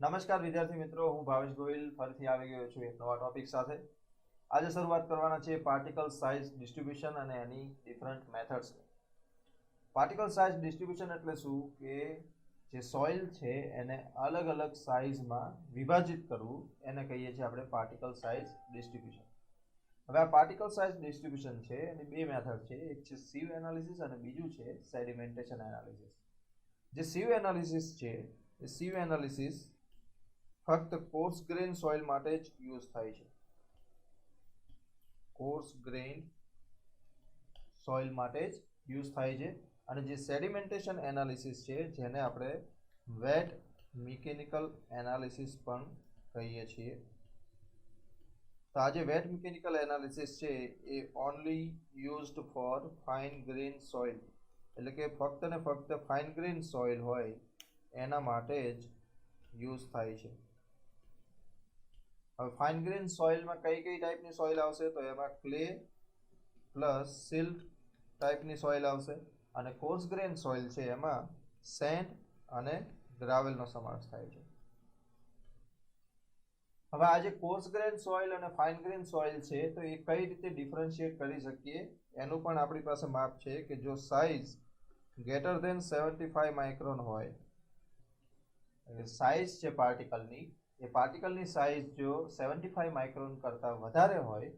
નમસ્કાર વિદ્યાર્થી મિત્રો, હું ભાવેશ ગોહિલ ફરીથી આવી ગયો છું એક નવા ટોપિક સાથે. આજે શરૂઆત કરવાના છે પાર્ટિકલ સાઇઝ ડિસ્ટ્રીબ્યુશન અને એની different methods. Particle size distribution એટલે શું કે જે સોઇલ છે એને અલગ અલગ સાઇઝમાં વિભાજિત કરવું, એને કહીએ છીએ આપણે પાર્ટિકલ સાઇઝ ડિસ્ટ્રીબ્યુશન. હવે આ પાર્ટિકલ સાઇઝ ડિસ્ટ્રીબ્યુશન છે એની બે મેથડ છે, એક છે sieve એનાલિસિસ અને બીજું છે સેડિમેન્ટેશન એનાલિસિસ. જે sieve એનાલિસિસ છે એ sieve એનાલિસિસ ફક્ત કોર્સ ગ્રેન સોઇલ માટે જ યુઝ થાય છે. કોર્સ ગ્રેન સોઇલ માટે જ યુઝ થાય છે. અને જે સેડિમેન્ટેશન એનાલિસિસ છે જેને આપણે વેટ મિકેનિકલ એનાલિસિસ પણ કહીએ છીએ. તો આ જે વેટ મિકેનિકલ એનાલિસિસ છે એ only used for fine grain soil, એટલે કે ફક્ત ને ફક્ત ફાઇન ગ્રેન સોઇલ હોય એના માટે જ યુઝ થાય છે. હવે ફાઇન ગ્રેન સોઇલમાં કઈ કઈ ટાઈપની સોઇલ આવશે? તો એમાં ક્લે પ્લસ સિલ્ટ ટાઈપની સોઇલ આવશે, અને કોર્સ ગ્રેન સોઇલ છે એમાં સેન્ડ અને ગ્રાવેલનો સમાવેશ થાય છે. હવે આ જે કોર્સ ગ્રેન સોઇલ અને ફાઇન ગ્રેન સોઇલ છે તો એ કઈ રીતે ડિફરન્શિએટ કરી શકીએ એનું પણ આપણી પાસે માપ છે કે જો સાઇઝ ગ્રેટર ધેન 75 માઇક્રોન હોય, સાઇઝ છે પાર્ટિકલની, એ પાર્ટિકલની સાઇઝ જો 75 માઇક્રોન કરતાં વધારે હોય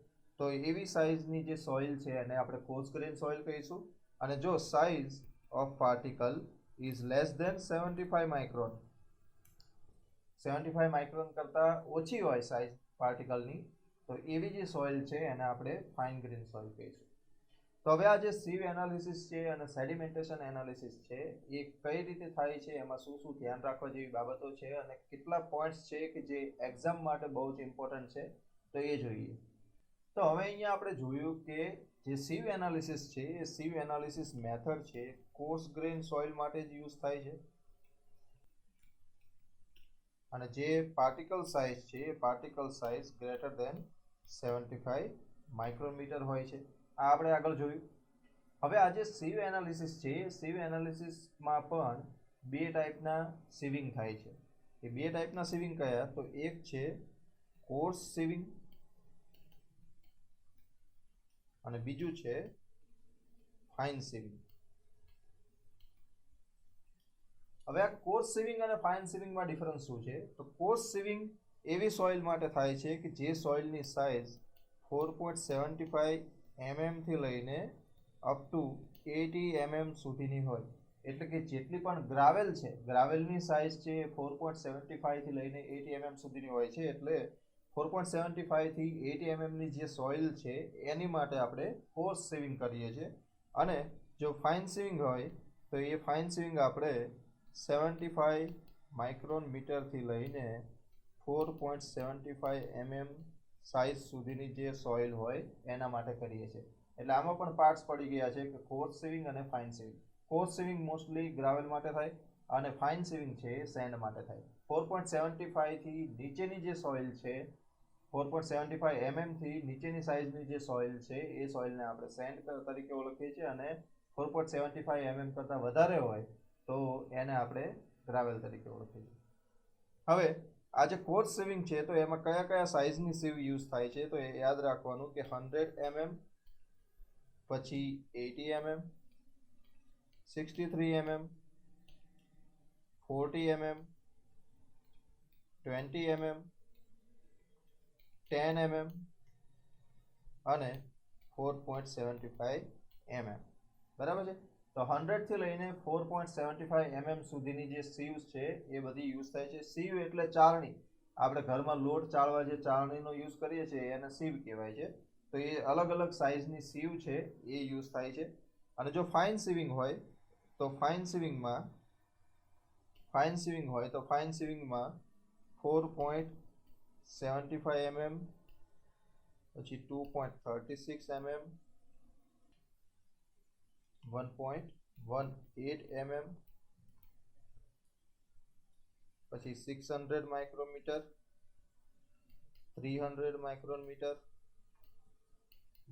તો એવી સાઇઝની જે સોઇલ છે એને આપણે કોર્સ ગ્રેન સોઇલ કહીશું. અને જો size of particle is less than 75 micron, 75 micron કરતાં ઓછી હોય સાઇઝ પાર્ટિકલની, તો એવી જે સોઇલ છે એને આપણે ફાઇન ગ્રેન સોઇલ કહીશું. તો હવે આ જે sieve એનાલિસિસ છે અને સેડિમેન્ટેશન એનાલિસિસ છે એ કઈ રીતે થાય છે, એમાં શું શું ધ્યાન રાખવા જેવી બાબતો છે અને કેટલા પોઈન્ટ્સ છે કે જે એક્ઝામ માટે બહુ જ ઇમ્પોર્ટન્ટ છે, તો એ જોઈએ. તો હવે અહીંયા આપણે જોયું કે જે sieve એનાલિસિસ છે એ sieve એનાલિસિસ મેથડ છે કોર્સ ગ્રેન સોઇલ માટે જ યુઝ થાય છે. અને જે પાર્ટિકલ સાઇઝ છે એ particle size greater than 75 micrometre હોય છે. આ આપણે આગળ જોયું. હવે આ જે sieve એનાલિસિસ છે એ sieve એનાલિસિસમાં પણ બે ટાઈપના સિવિંગ થાય છે. એ બે ટાઈપના સિવિંગ કયા? તો એક છે કોર્સ સિવિંગ અને બીજું છે ફાઇન સિવિંગ. હવે આ કોર્સ સિવિંગ અને ફાઇન સિવિંગમાં ડિફરન્સ શું છે? તો કોર્સ સિવિંગ એવી સોઇલ માટે થાય છે કે જે સોઇલની સાઇઝ 4.75 mm થી લઈને અપ ટુ 80 mm સુધીની હોય. એટલે કે જેટલી પણ ગ્રાવેલ છે, ગ્રાવેલની સાઇઝ છે 4.75 થી લઈને 80 mm સુધીની હોય છે. એટલે 4.75 થી 80 mm ની જે સોઇલ છે એની માટે આપણે કોર્સ સિવિંગ કરીએ છીએ. અને જો ફાઇન સિવિંગ હોય તો એ ફાઇન સિવિંગ આપણે 75 માઇક્રોન મીટરથી લઈને 4.75 mm સાઇઝ સુધીની જે સોઇલ હોય એના માટે કરીએ છીએ. એટલે આમાં પણ પાર્ટ્સ પડી ગયા છે કે કોર્સ સિવિંગ અને fine sewing. Course sewing mostly ગ્રાવેલ માટે થાય અને ફાઇન સિવિંગ છે એ સેન્ડ માટે થાય. 4.75 થી નીચેની જે સોઇલ છે, 4.75 mm થી નીચેની સાઇઝની જે સોઇલ છે એ સોઇલને આપણે સેન્ડ તરીકે ઓળખીએ છીએ, અને 4.75 mm કરતાં વધારે હોય તો એને આપણે ગ્રાવેલ તરીકે ઓળખીએ છીએ. હવે આ જે કોર્સ સિવિંગ છે તો એમાં કયા કયા સાઇઝની સિવ યુઝ થાય છે? તો એ યાદ રાખવાનું કે 100 mm, પછી 80 mm, 63 mm, 40 mm, 20 mm, 10 mm અને 4.75 mm. બરાબર છે? તો 100 થી લઈને 4.75 mm સુધીની જે સીવ્સ છે એ બધી યુઝ થાય છે. સીવ એટલે ચાળણી. આપણે ઘરમાં લોટ ચાળવા જે ચાળણીનો યુઝ કરીએ છીએ એને સીવ કહેવાય છે. તો એ અલગ અલગ સાઇઝની સીવ છે એ યુઝ થાય છે. અને જો ફાઇન સિવિંગ હોય તો ફાઇન સિવિંગમાં 4.75 mm, પછી 2.36 mm, 1.18 mm, પછી 600 માઇક્રોમીટર, 300 માઇક્રોમીટર,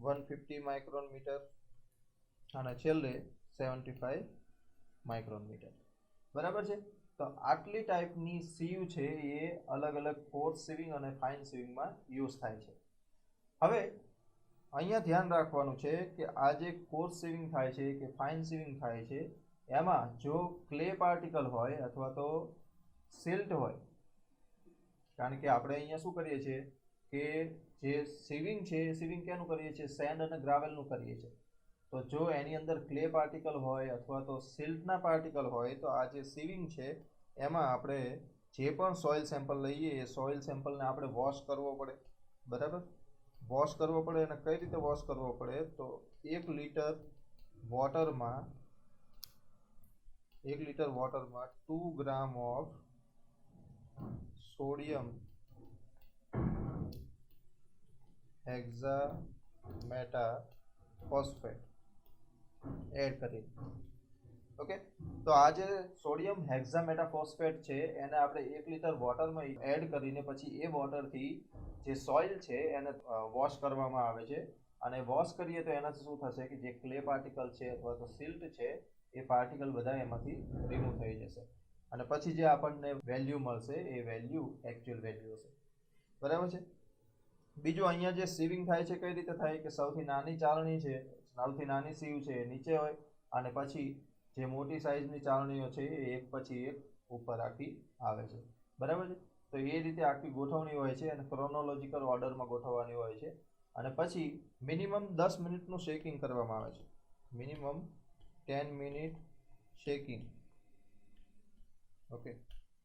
150 માઇક્રોમીટર અને છેલ્લે 75 માઇક્રોમીટર. બરાબર છે? તો આટલી ટાઈપની સીવ છે એ અલગ અલગ કોર્સ સીવિંગ અને ફાઇન સીવિંગમાં યુઝ થાય છે. હવે અહીંયા ધ્યાન રાખવાનું છે કે આ જે કોર્સ સીવિંગ થાય છે કે ફાઇન સીવિંગ થાય છે એમાં જો ક્લે પાર્ટિકલ હોય અથવા તો સિલ્ટ હોય, કારણ કે આપણે અહીંયા શું કરીએ છીએ કે જે સીવિંગ છે એ સીવિંગ કેનું કરીએ છીએ, સેન્ડ અને ગ્રાવેલનું કરીએ છીએ. તો જો એની અંદર ક્લે પાર્ટિકલ હોય અથવા તો સિલ્ટના પાર્ટિકલ હોય તો આ જે સીવિંગ છે એમાં આપણે જે પણ સોઇલ સેમ્પલ લઈએ એ સોઇલ સેમ્પલને આપણે વોશ કરવો પડે. બરાબર, વોશ કરવો પડે. અને કઈ રીતે વોશ કરવો પડે, તો 1 લીટર વોટરમાં 2 gram of sodium hexametaphosphate add કરી. ઓકે, તો આ જે સોડિયમ હેક્ઝામેટાફોસ્ફેટ છે એને આપણે 1 લીટર વોટરમાં એડ કરીને પછી એ વોટરથી જે સોઇલ છે એને વોશ કરવામાં આવે છે. અને વોશ કરીએ તો એનાથી શું થશે કે જે ક્લે પાર્ટિકલ છે અથવા તો સિલ્ટ છે એ પાર્ટિકલ બધા એમાંથી રિમૂવ થઈ જશે અને પછી જે આપણને વેલ્યુ મળશે એ વેલ્યુ એકચ્યુઅલ વેલ્યુ હશે. બરાબર છે. બીજું અહીંયા જે સીવિંગ થાય છે કઈ રીતે થાય કે સૌથી નાની ચાળણી છે, સૌથી નાની સીવ છે એ નીચે હોય અને પછી જે મોટી સાઈઝની ચાળણીઓ છે એ એક પછી એક ઉપર આખી આવે છે. બરાબર છે. તો એ રીતે આખી ગોઠવણી હોય છે અને ક્રોનોલોજીકલ ઓર્ડરમાં ગોઠવવાની હોય છે. અને પછી મિનિમમ 10 મિનિટનું શેકિંગ કરવામાં આવે છે. Minimum 10 minute shaking. ઓકે,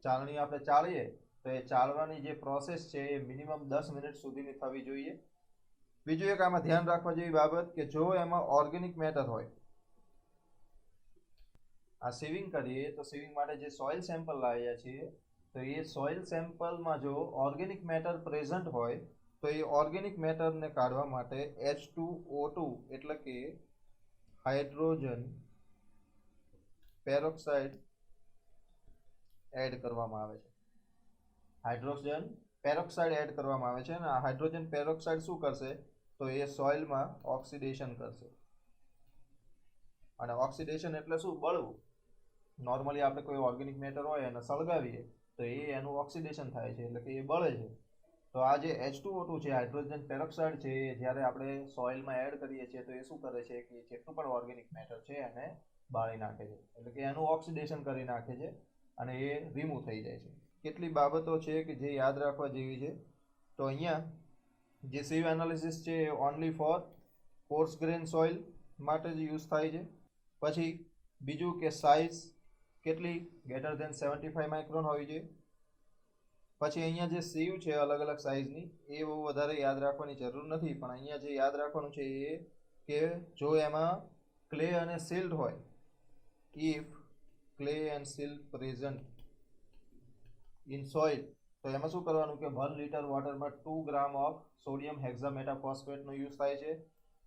ચાળણી આપણે ચાળીએ તો એ ચાળવાની જે પ્રોસેસ છે એ મિનિમમ 10 મિનિટ સુધીની થવી જોઈએ. બીજું એક આમાં ધ્યાન રાખવા જેવી બાબત કે જો એમાં ઓર્ગેનિક મેટર હોય, આ સીવિંગ કરીએ તો સીવિંગ માટે જે સોઇલ સેમ્પલ લાવ્યા છીએ તો એ સોઇલ સેમ્પલમાં જો ઓર્ગેનિક મેટર પ્રેઝન્ટ હોય તો એ ઓર્ગેનિક મેટરને કાઢવા માટે H2O2 એટલે કે હાઇડ્રોજન પેરોક્સાઇડ એડ કરવામાં આવે છે. હાઇડ્રોજન પેરોક્સાઇડ એડ કરવામાં આવે છે અને આ હાઇડ્રોજન પેરોક્સાઇડ શું કરશે તો એ સોઇલમાં ઓક્સિડેશન કરશે. અને ઓક્સિડેશન એટલે શું, બળવું. નોર્મલી આપણે કોઈ ઓર્ગેનિક મેટર હોય એને સળગાવીએ તો એ એનું ઓક્સિડેશન થાય છે એટલે કે એ બળે છે. તો આ જે H2O2 છે, હાઇડ્રોજન પેરોક્સાઇડ છે, એ જ્યારે આપણે સોઇલમાં એડ કરીએ છીએ તો એ શું કરે છે કે જેટલું પણ ઓર્ગેનિક મેટર છે એને બાળી નાખે છે એટલે કે એનું ઓક્સિડેશન કરી નાખે છે અને એ રિમૂવ થઈ જાય છે. કેટલી બાબતો છે કે જે યાદ રાખવા જેવી છે. તો અહીંયા જે સીવ એનાલિસિસ છે એ only for coarse grain soil માટે જ યુઝ થાય છે. પછી બીજું કે સાઇઝ કેટલી ગ્રેટર ધેન 75 માઇક્રોન હોવી જોઈએ. પછી અહીંયા જે સીવ છે અલગ અલગ સાઇઝની એ બહુ વધારે યાદ રાખવાની જરૂર નથી, પણ અહીંયા જે યાદ રાખવાનું છે એ કે જો એમાં ક્લે અને સિલ્ટ હોય, if clay and silt present in soil, તો એમાં શું કરવાનું કે 1 લીટર વોટરમાં 2 ગ્રામ ઓફ સોડિયમ હેક્ઝામેટાફોસ્ફેટનો યુઝ થાય છે.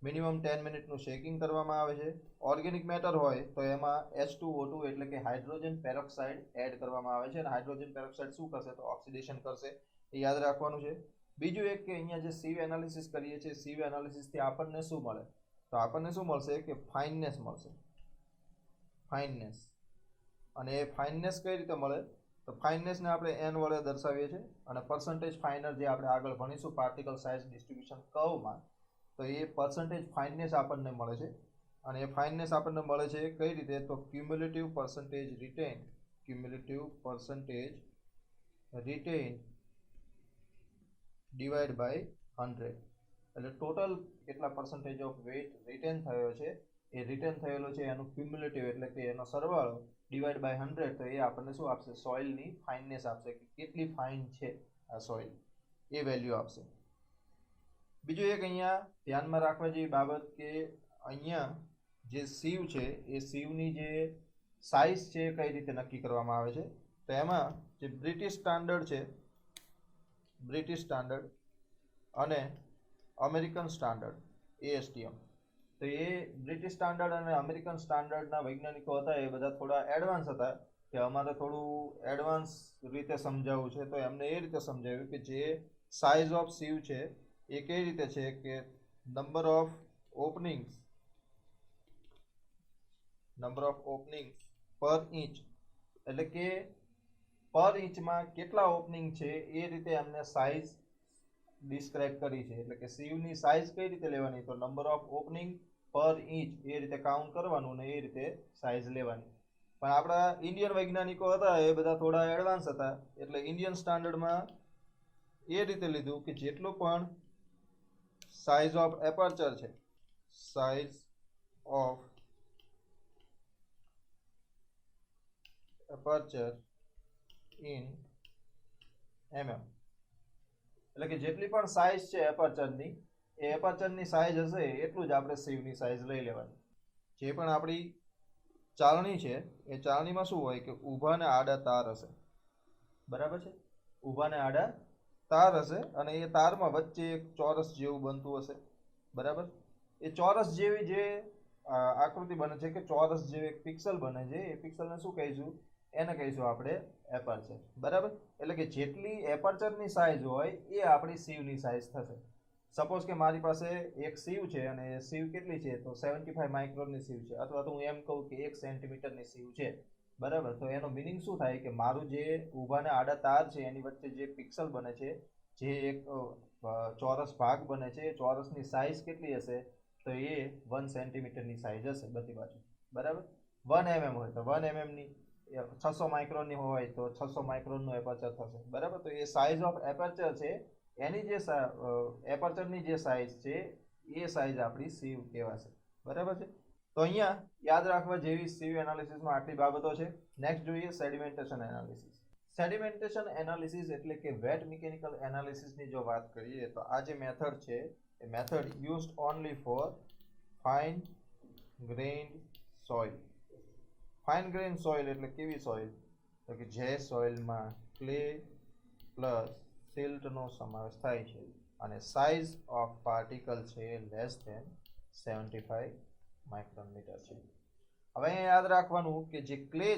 મિનિમમ 10 મિનિટનું શેકિંગ કરવામાં આવે છે. ઓર્ગેનિક મેટર હોય તો એમાં H2O2 એટલે કે હાઇડ્રોજન પેરોક્સાઇડ એડ કરવામાં આવે છે અને હાઇડ્રોજન પેરોક્સાઇડ શું કરશે તો ઓક્સિડેશન કરશે. એ યાદ રાખવાનું છે. બીજું એક કે અહીંયા જે સીવ એનાલિસિસ કરીએ છીએ, સીવ એનાલિસિસથી આપણને શું મળે તો આપણને શું મળશે કે ફાઇનનેસ મળશે. ફાઇનનેસ. અને એ ફાઇનનેસ કઈ રીતે મળે તો ફાઇનનેસને આપણે n વડે દર્શાવીએ છીએ અને પર્સન્ટેજ ફાઇનર જે આપણે આગળ ભણીશું પાર્ટિકલ સાઇઝ ડિસ્ટ્રીબ્યુશન કર્વમાં, તો એ પર્સન્ટેજ ફાઇનનેસ આપણને મળે છે. અને એ ફાઇનનેસ આપણને મળે છે કઈ રીતે તો cumulative percentage retain divide by 100. એટલે ટોટલ કેટલા પર્સન્ટેજ ઓફ વેટ રિટેન થયો છે એ રિટેન થયેલો છે એનું ક્યુમ્યુલેટિવ એટલે કે એનો સરવાળો ડિવાઈડ બાય 100, તો એ આપણને શું આપશે સોઇલની ફાઇનનેસ આપશે કે કેટલી ફાઇન છે આ સોઇલ એ વેલ્યુ આપશે. બીજું એક અહીંયા ધ્યાનમાં રાખવા જેવી બાબત કે અહીંયા જે સીવ છે એ સીવની જે સાઇઝ છે કઈ રીતે નક્કી કરવામાં આવે છે તો એમાં જે બ્રિટિશ સ્ટાન્ડર્ડ છે, બ્રિટિશ સ્ટાન્ડર્ડ અને અમેરિકન સ્ટાન્ડર્ડ ASTM, તો એ બ્રિટિશ સ્ટાન્ડર્ડ અને અમેરિકન સ્ટાન્ડર્ડના વૈજ્ઞાનિકો હતા એ બધા થોડા એડવાન્સ હતા કે અમારે થોડું એડવાન્સ રીતે સમજાવવું છે. તો એમને એ રીતે સમજાવ્યું કે જે સાઇઝ ઓફ સીવ છે એ કઈ રીતે છે કે નંબર ઓફ ઓપનિંગ્સ પર ઇંચ એટલે કે પર ઇંચમાં કેટલા ઓપનિંગ છે એ રીતે એમને સાઇઝ ડિસ્ક્રાઇબ કરી છે. એટલે કે સીવની સાઇઝ કઈ રીતે લેવાની, તો નંબર ઓફ ઓપનિંગ પર ઇંચ એ રીતે કાઉન્ટ કરવાનું ને એ રીતે સાઇઝ લેવાની. પણ આપણા ઇન્ડિયન વૈજ્ઞાનિકો હતા એ બધા થોડા એડવાન્સ હતા, એટલે ઇન્ડિયન સ્ટાન્ડર્ડમાં એ રીતે લીધું કે જેટલું પણ સાઇઝ ઓફ એપર્ચર છે, size of aperture in mm, એટલે કે જેટલી પણ સાઇઝ છે એપર્ચરની, એ એપર્ચરની સાઇઝ હશે એટલું જ આપણે સીવની સાઇઝ લઈ લેવાની. જે પણ આપણી ચાળણી છે એ ચાળણીમાં શું હોય કે ઊભા ને આડા તાર હશે, બરાબર છે, ઊભા ને આડા તાર હશે, અને એ તારમાં વચ્ચે એક ચોરસ જેવું બનતું હશે, બરાબર. એ ચોરસ જેવી જે આકૃતિ બને છે કે ચોરસ જેવી એક પિક્સલ બને છે, એ પિક્સલને શું કહીશું, એને કહીશું આપણે એપર્ચર, બરાબર. એટલે કે જેટલી એપર્ચરની સાઇઝ હોય એ આપણી સીવની સાઇઝ થશે. સપોઝ કે મારી પાસે એક સીવ છે અને સીવ કેટલી છે, તો 75 માઇક્રોનની સીવ છે, અથવા તો હું એમ કહું કે 1 સેન્ટીમીટરની સીવ છે, બરાબર. તો એનો મિનિંગ શું થાય કે મારું જે ઊભા ને આડા તાર છે એની વચ્ચે જે પિક્સલ બને છે, જે એક ચોરસ ભાગ બને છે, એ ચોરસની સાઇઝ કેટલી હશે, તો એ 1 સેન્ટીમીટરની સાઇઝ હશે બધી બાજુ, બરાબર. 1 mm હોય તો 1 mm ની, 600 માઇક્રોનની હોય તો 600 માઇક્રોનનું એપર્ચર થશે, બરાબર. તો એ સાઇઝ ઓફ એપર્ચર છે, એની જે એપર્ચરની જે સાઇઝ છે એ સાઇઝ આપણી સીવ કહેવાશે, બરાબર છે. તો અહીંયા યાદ રાખવા જેવી સીવ એનાલિસિસમાં આટલી બાબતો છે. નેક્સ્ટ જોઈએ સેડિમેન્ટેશન એનાલિસિસ. સેડિમેન્ટેશન એનાલિસિસ એટલે કે વેટ મિકેનિકલ એનાલિસિસની જો વાત કરીએ તો આ જે મેથડ છે એ method used only for fine grained soil. Fine grained soil એટલે કેવી સોઇલ, તો કે જે સોઇલમાં ક્લે પ્લસ સિલ્ટનો સમાવેશ થાય છે અને સાઇઝ ઓફ પાર્ટિકલ છે લેસ ધેન 75 માઇક્રોમીટર છે. હવે અહીંયા યાદ રાખવાનું કે જે ક્લે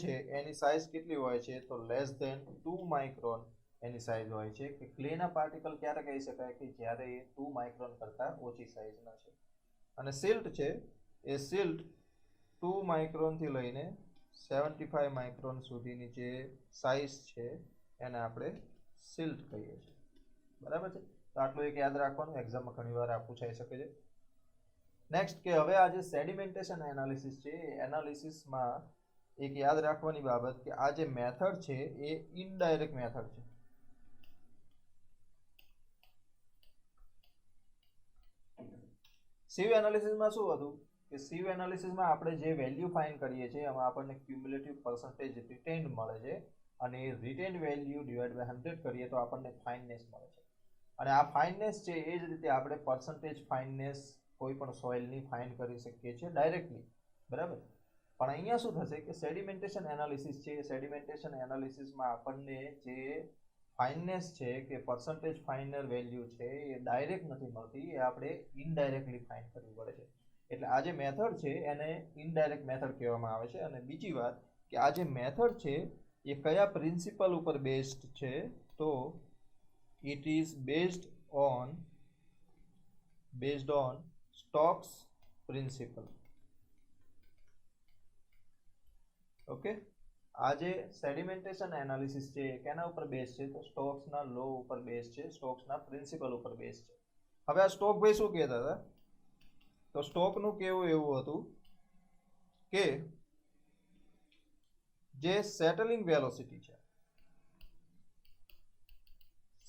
છે એની સાઇઝ કેટલી હોય છે, તો લેસ ધેન 2 માઇક્રોન એની સાઇઝ હોય છે. કે ક્લેના પાર્ટિકલ ક્યારે કહી શકાય કે જ્યારે એ 2 માઇક્રોન કરતાં ઓછી સાઇઝના છે. અને સિલ્ટ છે એ સિલ્ટ 2 માઇક્રોનથી લઈને 75 માઇક્રોન સુધીની જે સાઇઝ છે એને આપણે સિલ્ટ કહીએ છીએ, બરાબર છે. તો આટલું એક યાદ રાખવાનું, એક્ઝામમાં ઘણીવાર આ પૂછાઈ શકે છે. નેક્સ્ટ કે હવે આ જે સેડિમેન્ટેશન એનાલિસિસ છે એ એનાલિસિસમાં એક યાદ રાખવાની બાબત કે આ જે મેથડ છે એ ઇનડાયરેક્ટ મેથડ છે. સીવ એનાલિસિસમાં શું હતું કે સીવ એનાલિસિસમાં આપણે જે વેલ્યુ ફાઇન્ડ કરીએ છીએ એમાં આપણને ક્યુમ્યુલેટિવ પર્સન્ટેજ રિટેન્ડ મળે છે, અને એ રિટેન્ડ વેલ્યુ ડિવાઇડ બાય 100 કરીએ તો આપણને ફાઇનનેસ મળે છે. અને આ ફાઇનનેસ છે એ જ રીતે આપણે પર્સન્ટેજ ફાઇનનેસ કોઈ પણ સોઇલની ફાઇન્ડ કરી શકીએ છીએ ડાયરેક્ટલી, બરાબર. પણ અહીંયા શું થશે કે સેડિમેન્ટેશન એનાલિસિસ છે, સેડિમેન્ટેશન એનાલિસિસમાં આપણને જે ફાઇનનેસ છે કે પર્સન્ટેજ ફાઇનર વેલ્યુ છે એ ડાયરેક્ટ નથી મળતી, એ આપણે ઇનડાયરેક્ટલી ફાઇન્ડ કરવી પડે છે. એટલે આ જે મેથડ છે એને ઇનડાયરેક્ટ મેથડ કહેવામાં આવે છે. અને બીજી વાત કે આ જે મેથડ છે એ કયા પ્રિન્સિપલ ઉપર બેઝડ છે, તો it is based on Stokes principle. Okay, આ જે સેડિમેન્ટેશન એનાલિસિસ છે એ કેના ઉપર બેઝ છે, તો સ્ટોક્સના લો ઉપર બેઝ છે, સ્ટોક્સના પ્રિન્સિપલ ઉપર બેઝ છે. હવે આ સ્ટોક ભાઈ શું કહેતા હતા, તો સ્ટોકનું કેવું એવું હતું કે જે સેટલિંગ વેલોસિટી છે,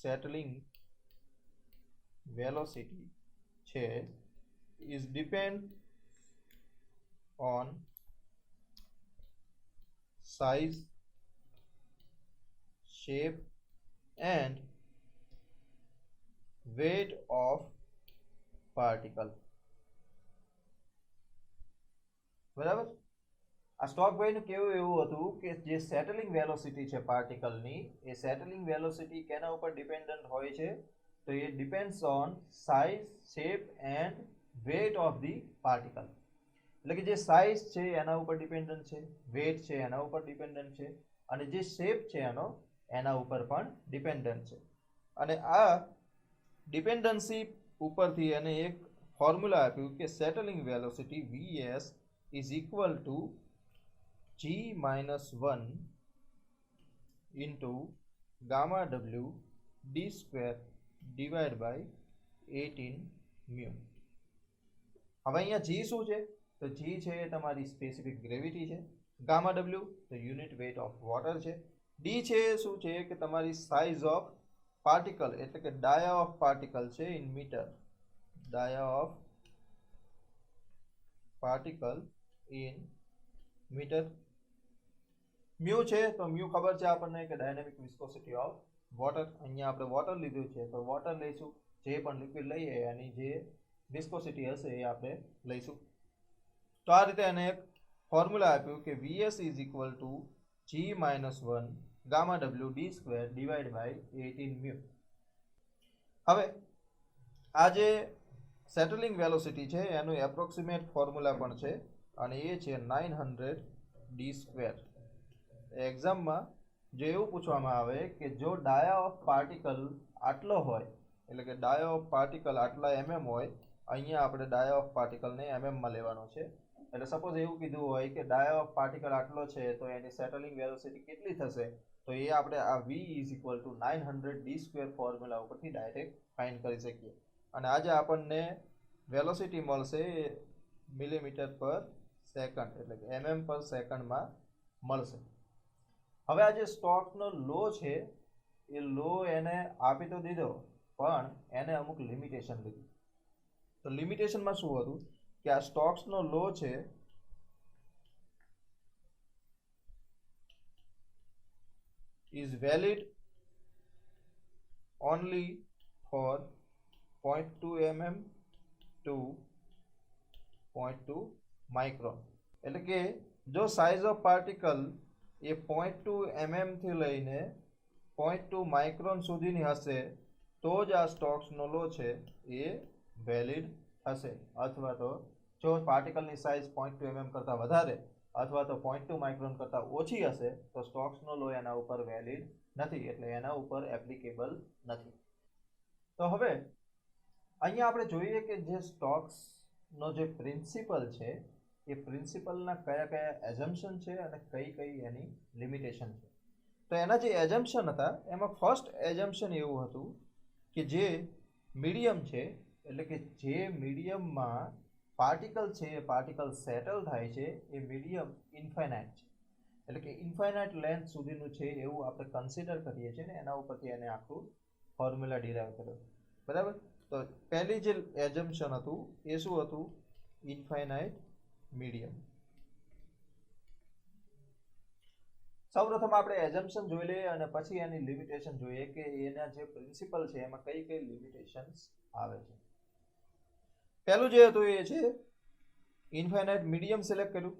સેટલિંગ વેલોસિટી છે is depend on size, shape and weight of particle, બરાબર. આ સ્ટોક ભાઈનું કેવું એવું હતું કે જે સેટલિંગ વેલોસિટી છે પાર્ટિકલની, એ સેટલિંગ વેલોસિટી કેના ઉપર ડિપેન્ડન્ટ હોય છે, તો એ depends on size, shape and weight of the particle. એટલે કે જે સાઇઝ છે એના ઉપર ડિપેન્ડન્ટ છે, વેટ છે એના ઉપર ડિપેન્ડન્ટ છે, અને જે શેપ છે એના ઉપર પણ ડિપેન્ડન્ટ છે. અને આ ડિપેન્ડન્સી ઉપરથી એને એક ફોર્મ્યુલા આપ્યું કે સેટલિંગ velocity Vs is equal to G-1 into gamma W d square divided by 18 mu. હવે અહીંયા G શું છે? તો G છે એ તમારી સ્પેસિફિક ગ્રેવિટી છે. ગામા W તો યુનિટ વેટ ઓફ વોટર છે. D છે શું છે કે તમારી સાઇઝ ઓફ પાર્ટિકલ એટલે કે ડાયા ઓફ પાર્ટિકલ છે in metre. Dia of particle in metre. Mu છે તો મ્યુ ખબર છે આપણને કે ડાયનેમિક વિસ્કોસિટી ઓફ વોટર. અહીંયા આપણે વોટર લીધું છે તો વોટર લઈશું. જે પણ લિક્વિડ લઈએ એની જે વિસ્કોસિટી હશે એ આપણે લઈશું. તો આ રીતે એને એક ફોર્મ્યુલા આપ્યું કે Vs is equal to G-1 gamma W d square divide by 18 mu. હવે આ જે સેટલિંગ વેલોસિટી છે એનું એપ્રોક્સિમેટ ફોર્મ્યુલા પણ છે અને એ છે 900 d સ્ક્વેર. એક્ઝામમાં જો એવું પૂછવામાં આવે કે જો ડાયા ઓફ પાર્ટિકલ આટલો હોય એટલે કે ડાયા ઓફ પાર્ટિકલ આટલા mm હોય, અહીંયા આપણે ડાયા ઓફ પાર્ટિકલને mm માં લેવાનો છે. એટલે સપોઝ એવું કીધું હોય કે ડાયા ઓફ પાર્ટિકલ આટલો છે તો એની સેટલિંગ વેલોસિટી કેટલી થશે, તો એ આપણે આ V is equal two 900 d square formula ઉપરથી ડાયરેક્ટ ફાઇન્ડ કરી શકીએ. અને આજે આપણને વેલોસિટી મળશે મિલીમીટર પર સેકન્ડ એટલે કે mm પર સેકન્ડમાં મળશે. હવે આ જે સ્ટોક્સનો લો છે એ લો એને આપી તો દીધો પણ એને અમુક લિમિટેશન લીધી. તો લિમિટેશનમાં શું હતું કે આ સ્ટોક્સનો લો છે is valid only for 0.2 mm to 0.2 micron. એટલે કે જો size of particle A 0.2 mm થી લઈને 0.2 માઇક્રોન સુધીની હશે તો જ આ સ્ટોક્સનો લો છે એ વેલિડ હશે. અથવા તો જો પાર્ટિકલની સાઇઝ 0.2 mm કરતાં વધારે અથવા તો 0.2 માઇક્રોન કરતાં ઓછી હશે તો સ્ટોક્સનો લો એના ઉપર વેલિડ નથી, એટલે એના ઉપર એપ્લિકેબલ નથી. તો હવે અહીંયા આપણે જોઈએ કે જે સ્ટોક્સનો જે પ્રિન્સિપલ છે એ પ્રિન્સિપલના કયા કયા એઝમ્પશન છે અને કઈ કઈ એની લિમિટેશન છે. તો એના જે એઝમ્પશન હતા એમાં ફર્સ્ટ એઝમ્પશન એવું હતું કે જે મીડિયમ છે એટલે કે જે મીડિયમમાં પાર્ટિકલ છે એ પાર્ટિકલ સેટલ થાય છે એ મીડિયમ ઇન્ફાઇનાઇટ છે. એટલે કે ઇન્ફાઇનાઇટ લેન્થ સુધીનું છે એવું આપણે કન્સિડર કરીએ છીએ ને એના ઉપરથી એને આખું ફોર્મ્યુલા ડિરાઈવ કર્યો. બરાબર. તો પહેલી જે એઝમ્પશન હતું એ શું હતું? Infinite medium. સૌપ્રથમ આપણે એઝમ્પશન જોઈ લઈએ અને પછી એની લિમિટેશન જોઈએ કે એના જે પ્રિન્સિપલ છે એમાં કઈ કઈ લિમિટેશન્સ આવે છે. પહેલું જે હતું એ છે ઇન્ફાઇનાઇટ મીડિયમ સિલેક્ટ કર્યું.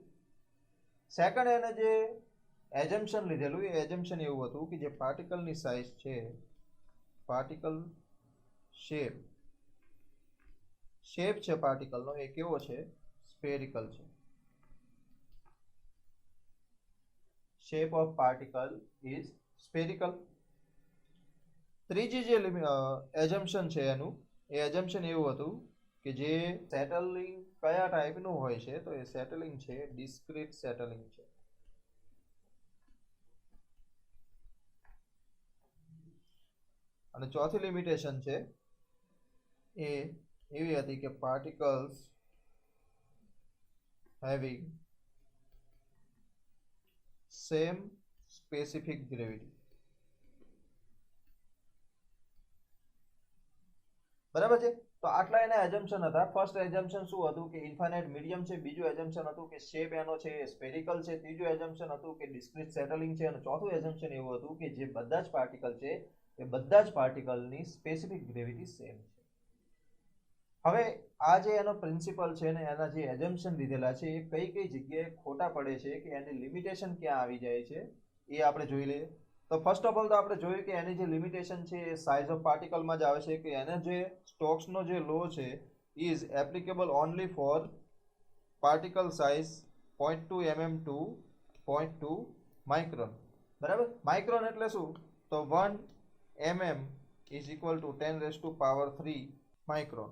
સેકન્ડ એને જે એઝમ્પશન લીધેલું એ એઝમ્પશન એવું હતું કે જે પાર્ટિકલની સાઇઝ છે, પાર્ટિકલ શેપ છે પાર્ટિકલનો એ કેવો છે? સ્ફેરિકલ છે. Shape of particle is spherical. ત્રીજી જે એઝમ્પશન છે એનું એ એઝમ્પશન એવું હતું કે જે સેટલિંગ કયા ટાઈપનું હોય છે, તો એ સેટલિંગ છે ડિસ્ક્રીટ સેટલિંગ છે. અને ચોથી લિમિટેશન છે એ એવી હતી કે particles having same specific gravity. બરાબર છે. તો આટલા એના એઝમ્પશન હતા. ફર્સ્ટ એઝમ્પશન શું હતું કે ઇન્ફાઇનાઇટ મીડિયમ છે. બીજું એઝમ્પશન હતું કે શેપ એનો છે એ સ્ફેરિકલ છે. ત્રીજું એઝમ્પશન હતું કે ડિસ્ક્રીટ સેટલિંગ છે અને ચોથું એઝમ્પશન એવું હતું કે જે બધા જ પાર્ટિકલ છે એ બધા જ પાર્ટિકલની સ્પેસિફિક ગ્રેવિટી સેમ છે. હવે આ જે એનો પ્રિન્સિપલ છે ને એના જે એઝમ્પશન લીધેલા છે એ કઈ કઈ જગ્યાએ ખોટા પડે છે કે એની લિમિટેશન ક્યાં આવી જાય છે એ આપણે જોઈ લઈએ. તો ફર્સ્ટ ઓફ ઓલ તો આપણે જોયું કે એની જે લિમિટેશન છે એ સાઇઝ ઓફ પાર્ટિકલમાં જ આવે છે કે એને જે સ્ટોક્સનો જે લો છે is applicable only for particle size 0.2 mm to 0.2 micron. બરાબર. માઇક્રોન એટલે શું? તો 1 mm is equal to 10⁻³ micron.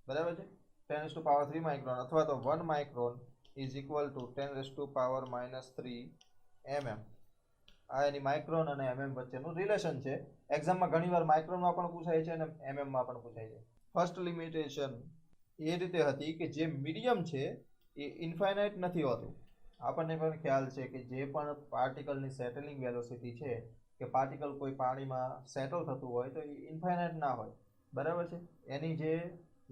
બરાબર છે. 10⁻³ માઇક્રોન અથવા તો 1 micron is equal to 10⁻³ mm. આ એની માઇક્રોન અને mm વચ્ચેનું રિલેશન છે. એક્ઝામમાં ઘણીવાર માઇક્રોનમાં પણ પૂછાય છે અને mm માં પણ પૂછાય છે. ફર્સ્ટ લિમિટેશન એ રીતે હતી કે જે મીડિયમ છે એ ઇન્ફાઇનાઇટ નથી હોતું. આપણને પણ ખ્યાલ છે કે જે પણ પાર્ટિકલની સેટલિંગ વેલોસિટી છે કે પાર્ટિકલ કોઈ પાણીમાં સેટલ થતું હોય તો એ ઇન્ફાઇનાઇટ ના હોય, બરાબર છે. એની જે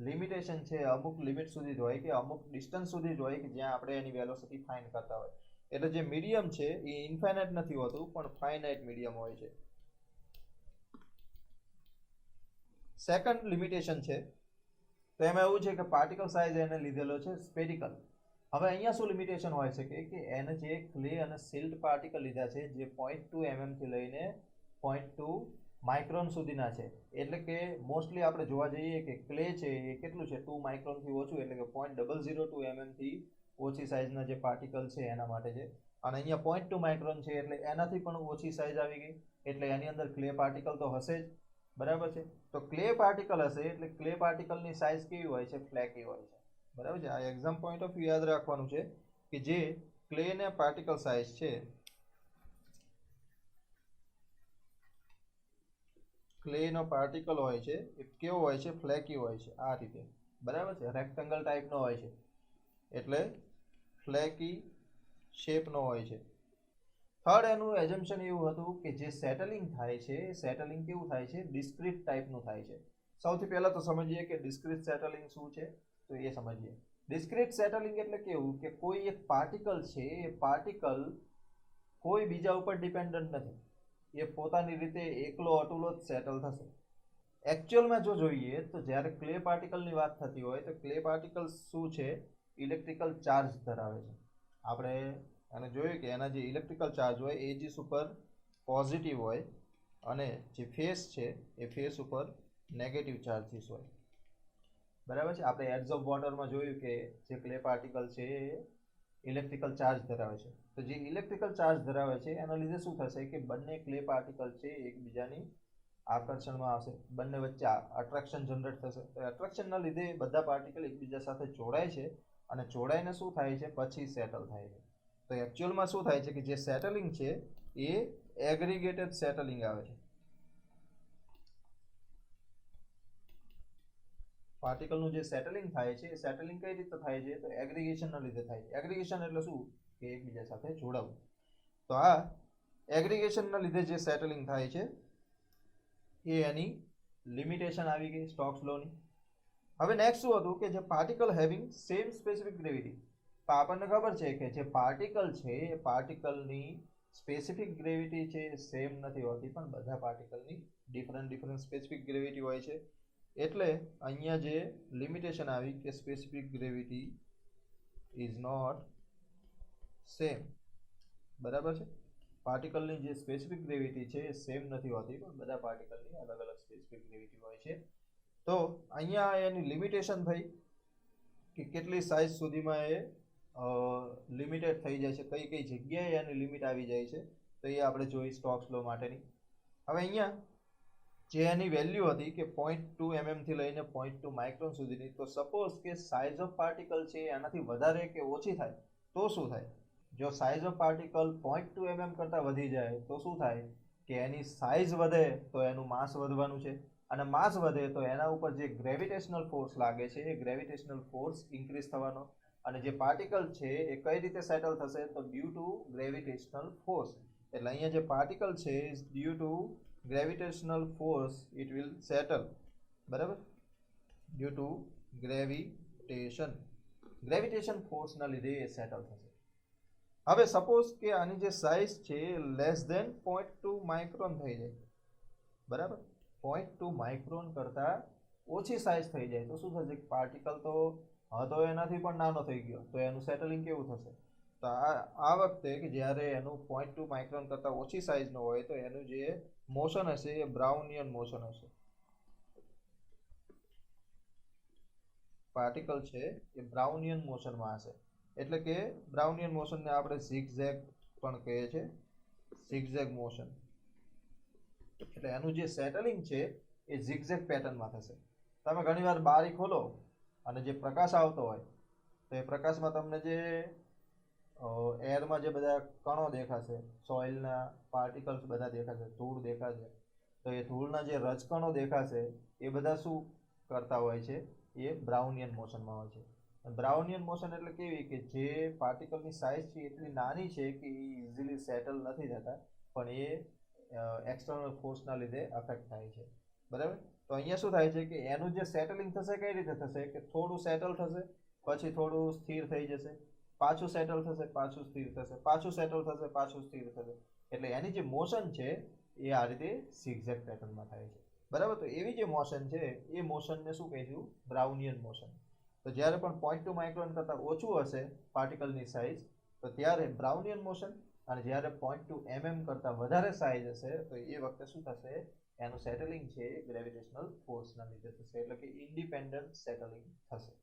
લિમિટેશન છે અમુક લિમિટ સુધી જ હોય કે અમુક ડિસ્ટન્સ સુધી જ હોય કે જ્યાં આપણે એની વેલોસિટી ફાઇન્ડ કરતા હોય. એટલે જે મીડિયમ છે એ ઇન્ફાઇનાઇટ નથી હોતું પણ ફાઇનાઇટ મીડિયમ હોય છે. સેકન્ડ લિમિટેશન છે તો એમાં એવું છે કે પાર્ટિકલ સાઇઝ એને લીધેલો છે સ્ફેરિકલ. હવે અહીંયા શું લિમિટેશન હોય શકે કે એને જે ક્લે અને સિલ્ટ પાર્ટિકલ લીધા છે જે 0.2 mm થી લઈને 0.2 માઇક્રોન સુધીના છે. એટલે કે મોસ્ટલી આપણે જોવા જઈએ કે ક્લે છે એ કેટલું છે 2 માઇક્રોન થી ઓછું, એટલે કે 0.002 mm થી ઓછી સાઇઝના જે પાર્ટિકલ છે એના માટે છે. અને અહીંયા 0.2 માઇક્રોન છે એટલે એનાથી પણ ઓછી સાઇઝ આવી ગઈ, એટલે એની અંદર ક્લે પાર્ટિકલ તો હશે જ, બરાબર છે. તો ક્લે પાર્ટિકલ હશે એટલે ક્લે પાર્ટિકલની સાઇઝ કેવી હોય છે? ફ્લેકી હોય છે, બરાબર છે. આ એક્ઝામ પોઈન્ટ ઓફ વ્યૂ યાદ રાખવાનું છે કે જે ક્લે ને પાર્ટિકલ સાઇઝ છે, ક્લે નો પાર્ટિકલ હોય છે એ કેવો હોય છે? ફ્લેકી હોય છે, આ રીતે, બરાબર છે. રેક્ટેંગલ ટાઈપનો હોય છે એટલે ફ્લેકી શેપનો હોય છે. થર્ડ એનું એઝમ્પશન એવું હતું કે જે સેટલિંગ થાય છે સેટલિંગ કેવું થાય છે? ડિસ્ક્રીટ ટાઈપનું થાય છે. સૌથી પહેલા તો સમજીએ કે ડિસ્ક્રીટ સેટલિંગ શું છે, તો એ સમજીએ. ડિસ્ક્રીટ સેટલિંગ એટલે કેવું કે કોઈ એક પાર્ટિકલ છે એ પાર્ટિકલ કોઈ બીજા ઉપર ડિપેન્ડન્ટ નથી, એ પોતાની રીતે એકલો અટુલો જ સેટલ થશે. એકચ્યુઅલમાં જો જોઈએ તો જ્યારે ક્લે પાર્ટિકલની વાત થતી હોય તો ક્લે પાર્ટિકલ શું છે? ઇલેક્ટ્રિકલ ચાર્જ ધરાવે છે. આપણે અને જોયું કે એના જે ઇલેક્ટ્રિકલ ચાર્જ હોય એજીસ ઉપર પોઝિટિવ હોય અને જે ફેસ છે એ ફેસ ઉપર નેગેટિવ ચાર્જીસ હોય, બરાબર છે. આપણે એડ્સ ઓફ વોટરમાં જોયું કે જે ક્લે પાર્ટિકલ છે એ ઇલેક્ટ્રિકલ ચાર્જ ધરાવે છે. તો જે ઇલેક્ટ્રિકલ ચાર્જ ધરાવે છે એના લીધે શું થશે કે બંને ક્લે પાર્ટિકલ છે એકબીજાની આકર્ષણમાં આવશે, બંને વચ્ચે અટ્રેક્શન જનરેટ થશે. તો અટ્રેક્શનના લીધે બધા પાર્ટિકલ એકબીજા સાથે જોડાય છે અને જોડાઈને શું થાય છે? પછી સેટલ થાય છે. તો એકચ્યુઅલમાં શું થાય છે કે જે સેટલિંગ છે એ એગ્રીગેટેડ સેટલિંગ આવે છે. પાર્ટિકલનું જે સેટલિંગ થાય છે એ સેટલિંગ કઈ રીતે થાય છે? તો એગ્રીગેશનના લીધે થાય છે. એગ્રીગેશન એટલે શું? કે એકબીજા સાથે જોડાવું. તો આ એગ્રીગેશનના લીધે જે સેટલિંગ થાય છે એ એની લિમિટેશન આવી ગઈ સ્ટોક્સ લોની. હવે નેક્સ્ટ શું હતું કે જે particle having same specific gravity. તો આપણને ખબર છે કે જે પાર્ટિકલ છે એ પાર્ટિકલની સ્પેસિફિક ગ્રેવિટી છે સેમ નથી હોતી, પણ બધા પાર્ટિકલની ડિફરન્ટ સ્પેસિફિક ગ્રેવિટી હોય છે. એટલે અહીંયા જે લિમિટેશન આવી કે specific gravity is not same, બરાબર છે. પાર્ટિકલની જે સ્પેસિફિક ગ્રેવિટી છે એ સેમ નથી હોતી, પણ બધા પાર્ટિકલની અલગ અલગ સ્પેસિફિક ગ્રેવિટી હોય છે. તો અહીંયા એની લિમિટેશન થઈ કે કેટલી સાઇઝ સુધીમાં એ લિમિટેડ થઈ જાય છે, કઈ કઈ જગ્યાએ એની લિમિટ આવી જાય છે, તો એ આપણે જોઈ સ્ટોક્સ લો માટેની. હવે અહીંયા જે એની વેલ્યુ હતી કે 0.2 mm થી લઈને 0.2 માઇક્રોન સુધીની, તો સપોઝ કે સાઇઝ ઓફ પાર્ટિકલ છે એનાથી વધારે કે ઓછી થાય તો શું થાય? જો સાઇઝ ઓફ પાર્ટિકલ 0.2 mm કરતાં વધી જાય તો શું થાય કે એની સાઇઝ વધે તો એનું માસ વધવાનું છે, અને માસ વધે તો એના ઉપર જે ગ્રેવિટેશનલ ફોર્સ લાગે છે એ ગ્રેવિટેશનલ ફોર્સ ઇન્ક્રીઝ થવાનો, અને જે પાર્ટિકલ છે એ કઈ રીતે સેટલ થશે? તો ડ્યુ ટુ ગ્રેવિટેશનલ ફોર્સ. એટલે અહીંયા જે પાર્ટિકલ છે due to gravitational force it will settle, બરાબર, ડ્યુ ટુ ગ્રેવિટેશન ફોર્સના લીધે એ સેટલ થશે. હવે સપોઝ કે આની જે સાઇઝ છે લેસ ધેન 0.2 માઇક્રોન થઈ જાય, બરાબર, 0.2 માઇક્રોન કરતાં ઓછી સાઇઝ થઈ જાય તો શું થશે? પાર્ટિકલ તો હતો એનાથી પણ નાનો થઈ ગયો, તો એનું સેટલિંગ કેવું થશે? તો આ વખતે કે જ્યારે એનું 0.2 માઇક્રોન કરતાં ઓછી સાઇઝનું હોય તો એનું જે મોશન હશે એ બ્રાઉનિયન મોશન હશે. પાર્ટિકલ છે એ બ્રાઉનિયન મોશનમાં હશે. એટલે કે બ્રાઉનિયન મોશનને આપણે ઝિગઝેગ પણ કહીએ છીએ, ઝિગઝેગ મોશન. એટલે એનું જે સેટલિંગ છે એ ઝિગઝેગ પેટર્નમાં થશે. તમે ઘણીવાર બારી ખોલો અને જે પ્રકાશ આવતો હોય તો એ પ્રકાશમાં તમને જે એરમાં જે બધા કણો દેખાશે, સોઇલના પાર્ટિકલ્સ બધા દેખાશે, ધૂળ દેખાશે, તો એ ધૂળના જે રજકણો દેખાશે એ બધા શું કરતા હોય છે, એ બ્રાઉનિયન મોશનમાં હોય છે. બ્રાઉનિયન મોશન એટલે કેવી કે જે પાર્ટિકલની સાઇઝ છે એટલી નાની છે કે એ ઇઝીલી સેટલ નથી થતા, પણ એ એક્સટર્નલ ફોર્સના લીધે અફેક્ટ થાય છે. બરાબર. તો અહીંયા શું થાય છે કે એનું જે સેટલિંગ થશે કઈ રીતે થશે કે થોડું સેટલ થશે, પછી થોડું સ્થિર થઈ જશે, પાછું સેટલ થશે, પાછું સ્થિર થશે, પાછું સેટલ થશે, પાછું સ્થિર થશે. એટલે એની જે મોશન છે એ આ રીતે zigzag પેટર્નમાં થાય છે. બરાબર. તો એવી જે મોશન છે એ મોશનને શું કહીશું? બ્રાઉનિયન મોશન. તો જ્યારે પણ 0.2 માઇક્રોન કરતાં ઓછું હશે પાર્ટિકલની સાઇઝ, તો ત્યારે બ્રાઉનિયન મોશન, અને જ્યારે 0.2 mm કરતાં વધારે સાઇઝ હશે તો એ વખતે શું થશે? એનું સેટલિંગ છે ગ્રેવિટેશનલ ફોર્સના લીધે થશે, એટલે કે ઇન્ડિપેન્ડન્ટ સેટલિંગ થશે.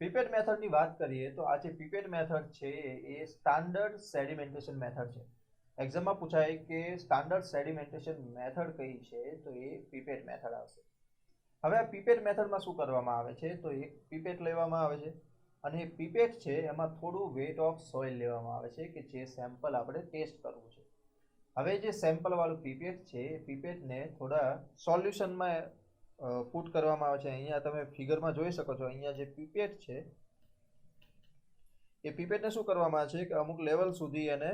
પીપેટ મેથડની વાત કરીએ તો આ જે પીપેટ મેથડ છે એ સ્ટાન્ડર્ડ સેડિમેન્ટેશન મેથડ છે. એક્ઝામમાં પૂછાય કે સ્ટાન્ડર્ડ સેડિમેન્ટેશન મેથડ કઈ છે, તો એ પીપેટ મેથડ આવશે. હવે આ પીપેટ મેથડમાં શું કરવામાં આવે છે, તો એક પીપેટ લેવામાં આવે છે અને એ પીપેટ છે એમાં થોડું વેટ ઓફ સોઇલ લેવામાં આવે છે કે જે સેમ્પલ આપણે ટેસ્ટ કરવું છે. હવે જે સેમ્પલ વાળું પીપેટ છે એ પીપેટને થોડા સોલ્યુશનમાં પુટ કરવામાં આવે છે. અહીંયા તમે ફિગરમાં જોઈ શકો છો, અહીંયા જે પીપેટ છે એ પીપેટને શું કરવામાં આવે છે કે અમુક લેવલ સુધી એને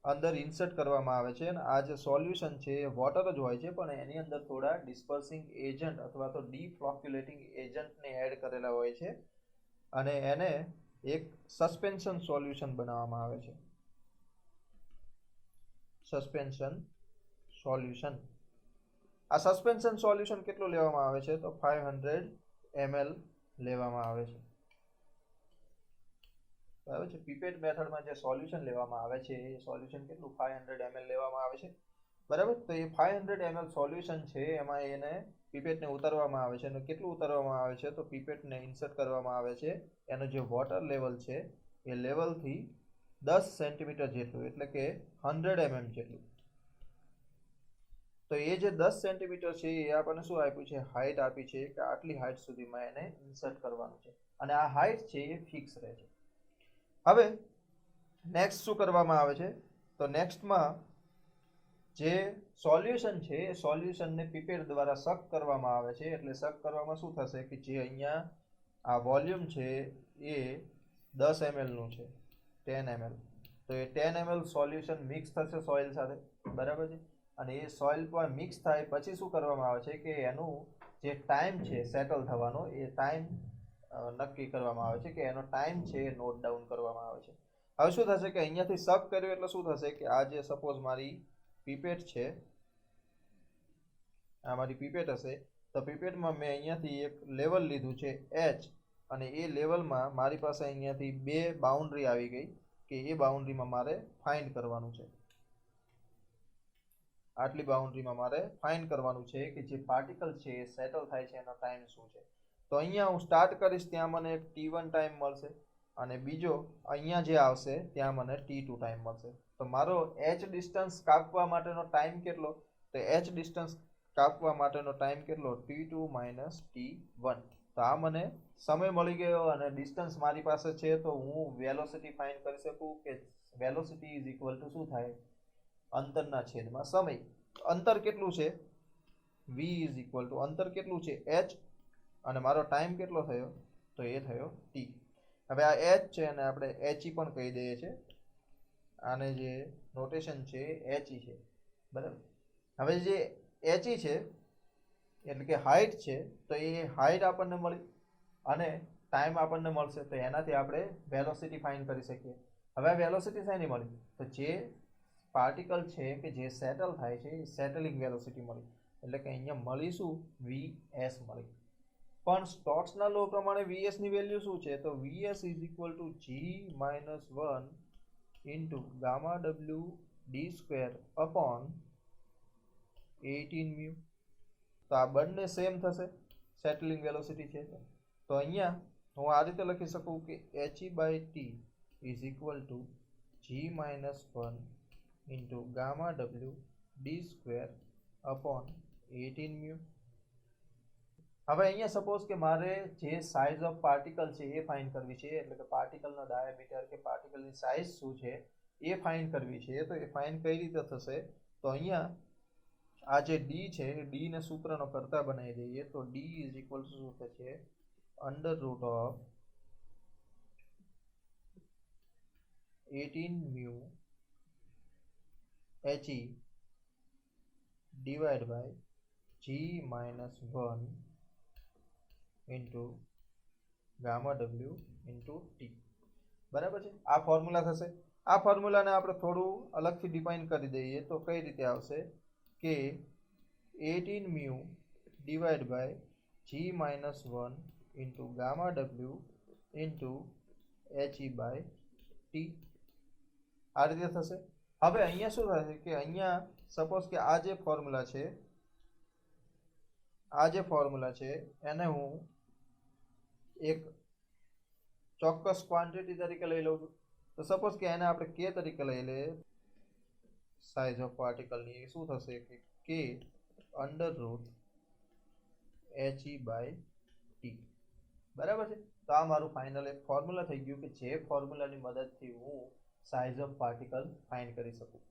અંદર ઇન્સર્ટ કરવામાં આવે છે, અને આ જે સોલ્યુશન છે એ વોટર જ હોય છે, પણ એની અંદર થોડા ડિસ્પર્સિંગ એજન્ટ અથવા તો ડીફ્લોક્યુલેટિંગ એજન્ટને એડ કરેલા હોય છે, અને એને એક સસ્પેન્શન સોલ્યુશન બનાવવામાં આવે છે. Suspension solution. આ સસ્પેન્શન સોલ્યુશન કેટલું લેવામાં આવે છે, તો 500 ml લેવામાં આવે છે. બરાબર છે. પીપેટ મેથડમાં જે સોલ્યુશન લેવામાં આવે છે એ સોલ્યુશન કેટલું? 500 ml લેવામાં આવે છે. બરાબર. તો એ 500 ml સોલ્યુશન છે એમાં એને પીપેટને ઉતારવામાં આવે છે, અને કેટલું ઉતારવામાં આવે છે, તો પીપેટને ઇન્સર્ટ કરવામાં આવે છે. એનું જે વોટર લેવલ છે એ લેવલથી 10 સેન્ટીમીટર જેટલું, એટલે કે 100 mm જેટલું. તો એ જે 10 સેન્ટીમીટર છે એ આપણને શું આપ્યું છે? હાઇટ આપી છે કે આટલી હાઇટ સુધીમાં એને ઇન્સર્ટ કરવાનું છે, અને આ હાઇટ છે એ ફિક્સ રહે છે. હવે નેક્સ્ટ શું કરવામાં આવે છે, તો નેક્સ્ટમાં જે સોલ્યુશન છે એ સોલ્યુશનને પીપેટ દ્વારા સક કરવામાં આવે છે. એટલે સક કરવામાં શું થશે કે જે અહીંયા આ વોલ્યુમ છે એ 10 ml નું છે, 10 ml. તો એ 10 ml સોલ્યુશન મિક્સ થશે સોઇલ સાથે. બરાબર છે. અને એ સોઇલ પર મિક્સ થાય પછી શું કરવામાં આવે છે કે એનું જે ટાઈમ છે સેટલ થવાનો, એ ટાઈમ નક્કી કરવામાં આવે છે, કે એનો ટાઈમ છે એ નોટ ડાઉન કરવામાં આવે છે. હવે શું થશે કે અહીંયાથી સક કર્યું એટલે શું થશે કે આ જે સપોઝ મારી પીપેટ છે, આ મારી પીપેટ હશે, તો પીપેટમાં મેં અહીંયાથી એક લેવલ લીધું છે h, અને એ લેવલમાં મારી પાસે અહીંયાથી બે બાઉન્ડ્રી આવી ગઈ કે એ બાઉન્ડ્રીમાં મારે ફાઇન્ડ કરવાનું છે. આટલી બાઉન્ડ્રીમાં મારે ફાઇન્ડ કરવાનું છે કે જે પાર્ટિકલ છે એ સેટલ થાય છે એનો ટાઈમ શું છે. તો અહીંયા હું સ્ટાર્ટ કરીશ ત્યાં મને એક t1 ટાઈમ મળશે, અને બીજો અહીંયા જે આવશે ત્યાં મને t2 ટાઈમ મળશે. તો મારો h ડિસ્ટન્સ કાપવા માટેનો ટાઈમ કેટલો? તો h ડિસ્ટન્સ કાપવા માટેનો ટાઈમ કેટલો? t2 minus t1. તો આ મને સમય મળી ગયો, અને ડિસ્ટન્સ મારી પાસે છે, તો હું વેલોસિટી ફાઇન્ડ કરી શકું કે વેલોસિટી ઇઝ ઇક્વલ ટુ શું થાય? અંતરના છેદમાં સમય. અંતર કેટલું છે? v ઇઝ ઇક્વલ ટુ અંતર કેટલું છે? h, અને મારો ટાઈમ કેટલો થયો? તો એ થયો t. હવે આ h છે અને આપણે he પણ કહી દઈએ છીએ. આને જે નોટેશન છે he છે. બરાબર. હવે જે he છે એટલે કે હાઇટ છે, તો એ હાઇટ આપણને મળી અને ટાઈમ આપણને મળશે, તો એનાથી આપણે વેલોસિટી ફાઇન્ડ કરી શકીએ. હવે આ વેલોસિટી શેની મળી? તો જે પાર્ટિકલ છે કે જે સેટલ થાય છે એ સેટલિંગ વેલોસિટી મળી, એટલે કે અહીંયા મળીશું vs મળી. પણ સ્ટોક્સના લો પ્રમાણે vs ની વેલ્યુ શું છે? તો vs is equal to g minus 1 into gamma w d square upon 18 mu. તો આ બંને સેમ થશે, સેટલિંગ વેલોસિટી છે. તો અહીંયા હું આ રીતે લખી શકું કે he by t is equal to g minus 1 into gamma w d square upon 18 mu. હવે અહીંયા સપોઝ કે મારે જે સાઇઝ ઓફ પાર્ટિકલ છે એ ફાઇન્ડ કરવી છે, એટલે કે પાર્ટિકલનો ડાયામીટર કે પાર્ટિકલની સાઇઝ શું છે એ ફાઇન્ડ કરવી છે. તો એ ફાઇન્ડ કઈ રીતે થશે? તો અહીંયા આ જે ડી છે એ ડી ને સૂત્રનો કરતા બનાવી દઈએ. તો ડી ઇઝ ઇક્વલ ટુ શું થશે? Under root of 18 mu HE divided by G minus 1 into gamma W into T. બરાબર છે? આ ફોર્મ્યુલા થશે. આ ફોર્મ્યુલાને આપણે થોડું અલગથી ડિફાઇન કરી દઈએ તો કઈ રીતે આવશે કે 18 mu divided by G minus 1 into gamma W into HE by T. આ રીતે થશે. હવે અહીંયા શું થશે કે અહીંયા સપોઝ કે આ જે ફોર્મ્યુલા છે એને હું એક ચોક્કસ ક્વોન્ટિટી તરીકે લઈ લઉં છું. તો સપોઝ કે એને આપણે કે તરીકે લઈ લઈએ, સાઇઝ ઓફ પાર્ટિકલની શું થશે કે કે under root HE by T. બરાબર છે? તો આ મારું ફાઇનલ એક ફોર્મ્યુલા થઈ ગયું કે જે ફોર્મ્યુલાની મદદથી હું સાઇઝ ઓફ પાર્ટિકલ ફાઇન્ડ કરી શકું.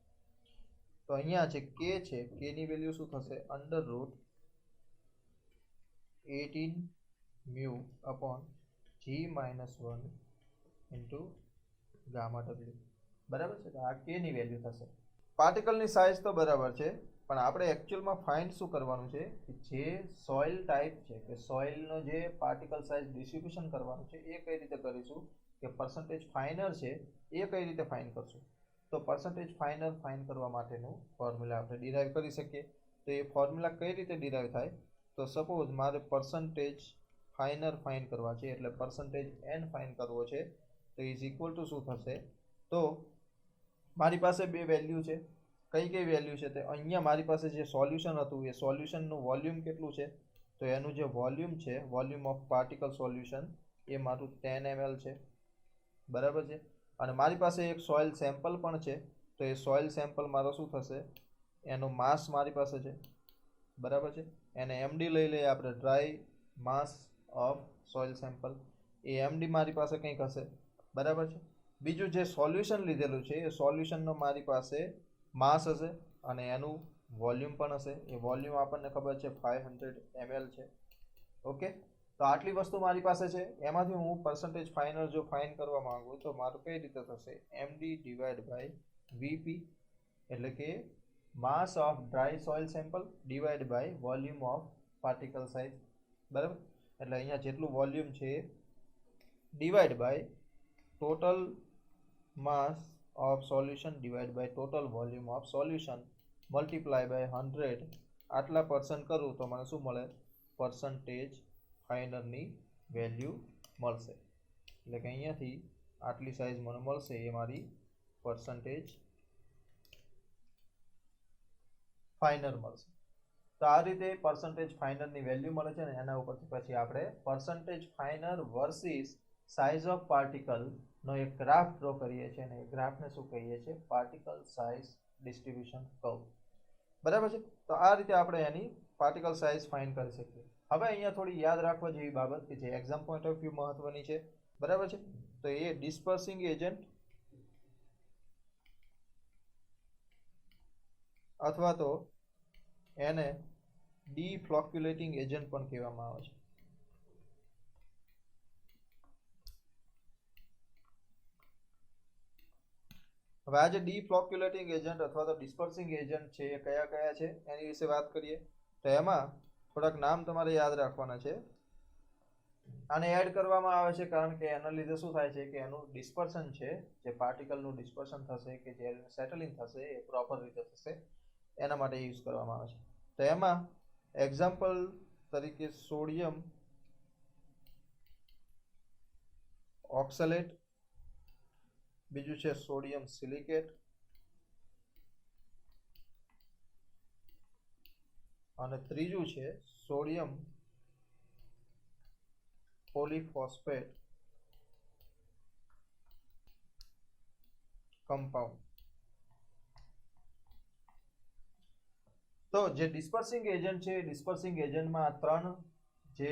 તો અહીંયા છે કે છે, કે ની વેલ્યુ શું થશે? Under route 18 mu upon G minus 1 into gamma W. બરાબર છે? આ કે ની વેલ્યુ થશે. પાર્ટિકલની સાઇઝ તો બરાબર છે, પણ આપણે એકચ્યુઅલમાં ફાઇન્ડ શું કરવાનું છે કે જે સોઇલ ટાઈપ છે કે સોઇલનો જે પાર્ટિકલ સાઇઝ ડિસ્ટ્રીબ્યુશન કરવાનું છે એ કઈ રીતે કરીશું કે પર્સન્ટેજ ફાઇનર છે એ કઈ રીતે ફાઇન્ડ કરશું. તો પર્સન્ટેજ ફાઇનર ફાઇન્ડ કરવા માટેનું ફોર્મ્યુલા આપણે ડિરાઈવ કરી શકીએ. તો એ ફોર્મ્યુલા કઈ રીતે ડિરાઈવ થાય? તો સપોઝ મારે પર્સન્ટેજ ફાઇનર ફાઇન્ડ કરવા છે, એટલે પર્સન્ટેજ એન ફાઇન્ડ કરવો છે, તો ઇઝ ઇક્વલ ટુ શું થશે? તો મારી પાસે બે વેલ્યુ છે. કઈ કઈ વેલ્યુ છે? તો અહીંયા મારી પાસે જે સોલ્યુશન હતું એ સોલ્યુશનનું વોલ્યુમ કેટલું છે? તો એનું જે વોલ્યુમ છે, વોલ્યુમ ઓફ પાર્ટિકલ સોલ્યુશન, એ મારું 10 ml છે. બરાબર છે? અને મારી પાસે એક સોઇલ સેમ્પલ પણ છે. તો એ સોઇલ સેમ્પલ મારો શું થશે? એનો માસ મારી પાસે છે. બરાબર છે? એને એમડી લઈ લઈએ આપણે, dry mass of soil sample. A MD મારી પાસે કંઈક હશે. બરાબર છે? બીજું જે સોલ્યુશન લીધેલું છે એ સોલ્યુશનનો મારી પાસે માસ હશે અને એનું વોલ્યુમ પણ હશે. એ વોલ્યુમ આપણને ખબર છે 500 ml છે. ઓકે, તો આટલી વસ્તુ મારી પાસે છે. એમાંથી હું પર્સન્ટેજ ફાઇનર જો ફાઇન કરવા માંગુ તો મારું કઈ રીતે થશે? એમડી ડિવાઈડ બાય વીપી, એટલે કે mass of dry soil sample divide by volume of particle size. બરાબર? એટલે અહીંયા જેટલું વોલ્યુમ છે divide by total mass of solution divide by total volume of solution multiply by 100. આટલા પર્સન્ટ કરું તો મને શું મળે? પર્સન્ટેજ ફાઇનરની વેલ્યુ મળશે. એટલે કે અહીંયાથી આટલી સાઇઝ મને મળશે, એ મારી પર્સન્ટેજ ફાઇનર મળશે. તો આ રીતે પર્સન્ટેજ ફાઇનરની વેલ્યુ મળે છે ને એના ઉપરથી પછી આપણે percentage finer versus size of particle નો એક ગ્રાફ ડ્રો કરીએ છીએ, અને એ ગ્રાફને શું કહીએ છીએ? Particle size distribution curve. બરાબર છે? તો આ રીતે આપણે એની પાર્ટિકલ સાઇઝ ફાઇન્ડ કરી શકીએ. હવે અહીંયા થોડી યાદ રાખવા જેવી બાબત કે જે એક્ઝામ પોઈન્ટ ઓફ વ્યૂ મહત્વની છે. બરાબર છે? તો એ ડિસ્પર્સિંગ એજન્ટ અથવા તો એને ડીફ્લોક્યુલેટિંગ એજન્ટ પણ કહેવામાં આવે છે. હવે આ જે ડીફ્લોક્યુલેટિંગ એજન્ટ અથવા તો ડિસ્પર્સિંગ એજન્ટ છે એ કયા કયા છે એની વિશે વાત કરીએ. તો એમાં થોડાક નામ તમારે યાદ રાખવાના છે. આને એડ કરવામાં આવે છે કારણ કે એના લીધે શું થાય છે કે એનું ડિસ્પર્શન છે, જે પાર્ટિકલનું ડિસ્પર્શન થશે કે જે સેટલિંગ થશે એ પ્રોપર રીતે થશે, એના માટે યુઝ કરવામાં આવે છે. તો એમાં એક્ઝામ્પલ તરીકે સોડિયમ ઓક્સલેટ, બીજું છે સોડિયમ સિલિકેટ, અને ત્રીજું છે સોડિયમ પોલીફોસ્ફેટ કમ્પાઉન્ડ. તો જે ડિસ્પર્સિંગ એજન્ટ છે, ડિસ્પર્સિંગ એજન્ટમાં 3 જે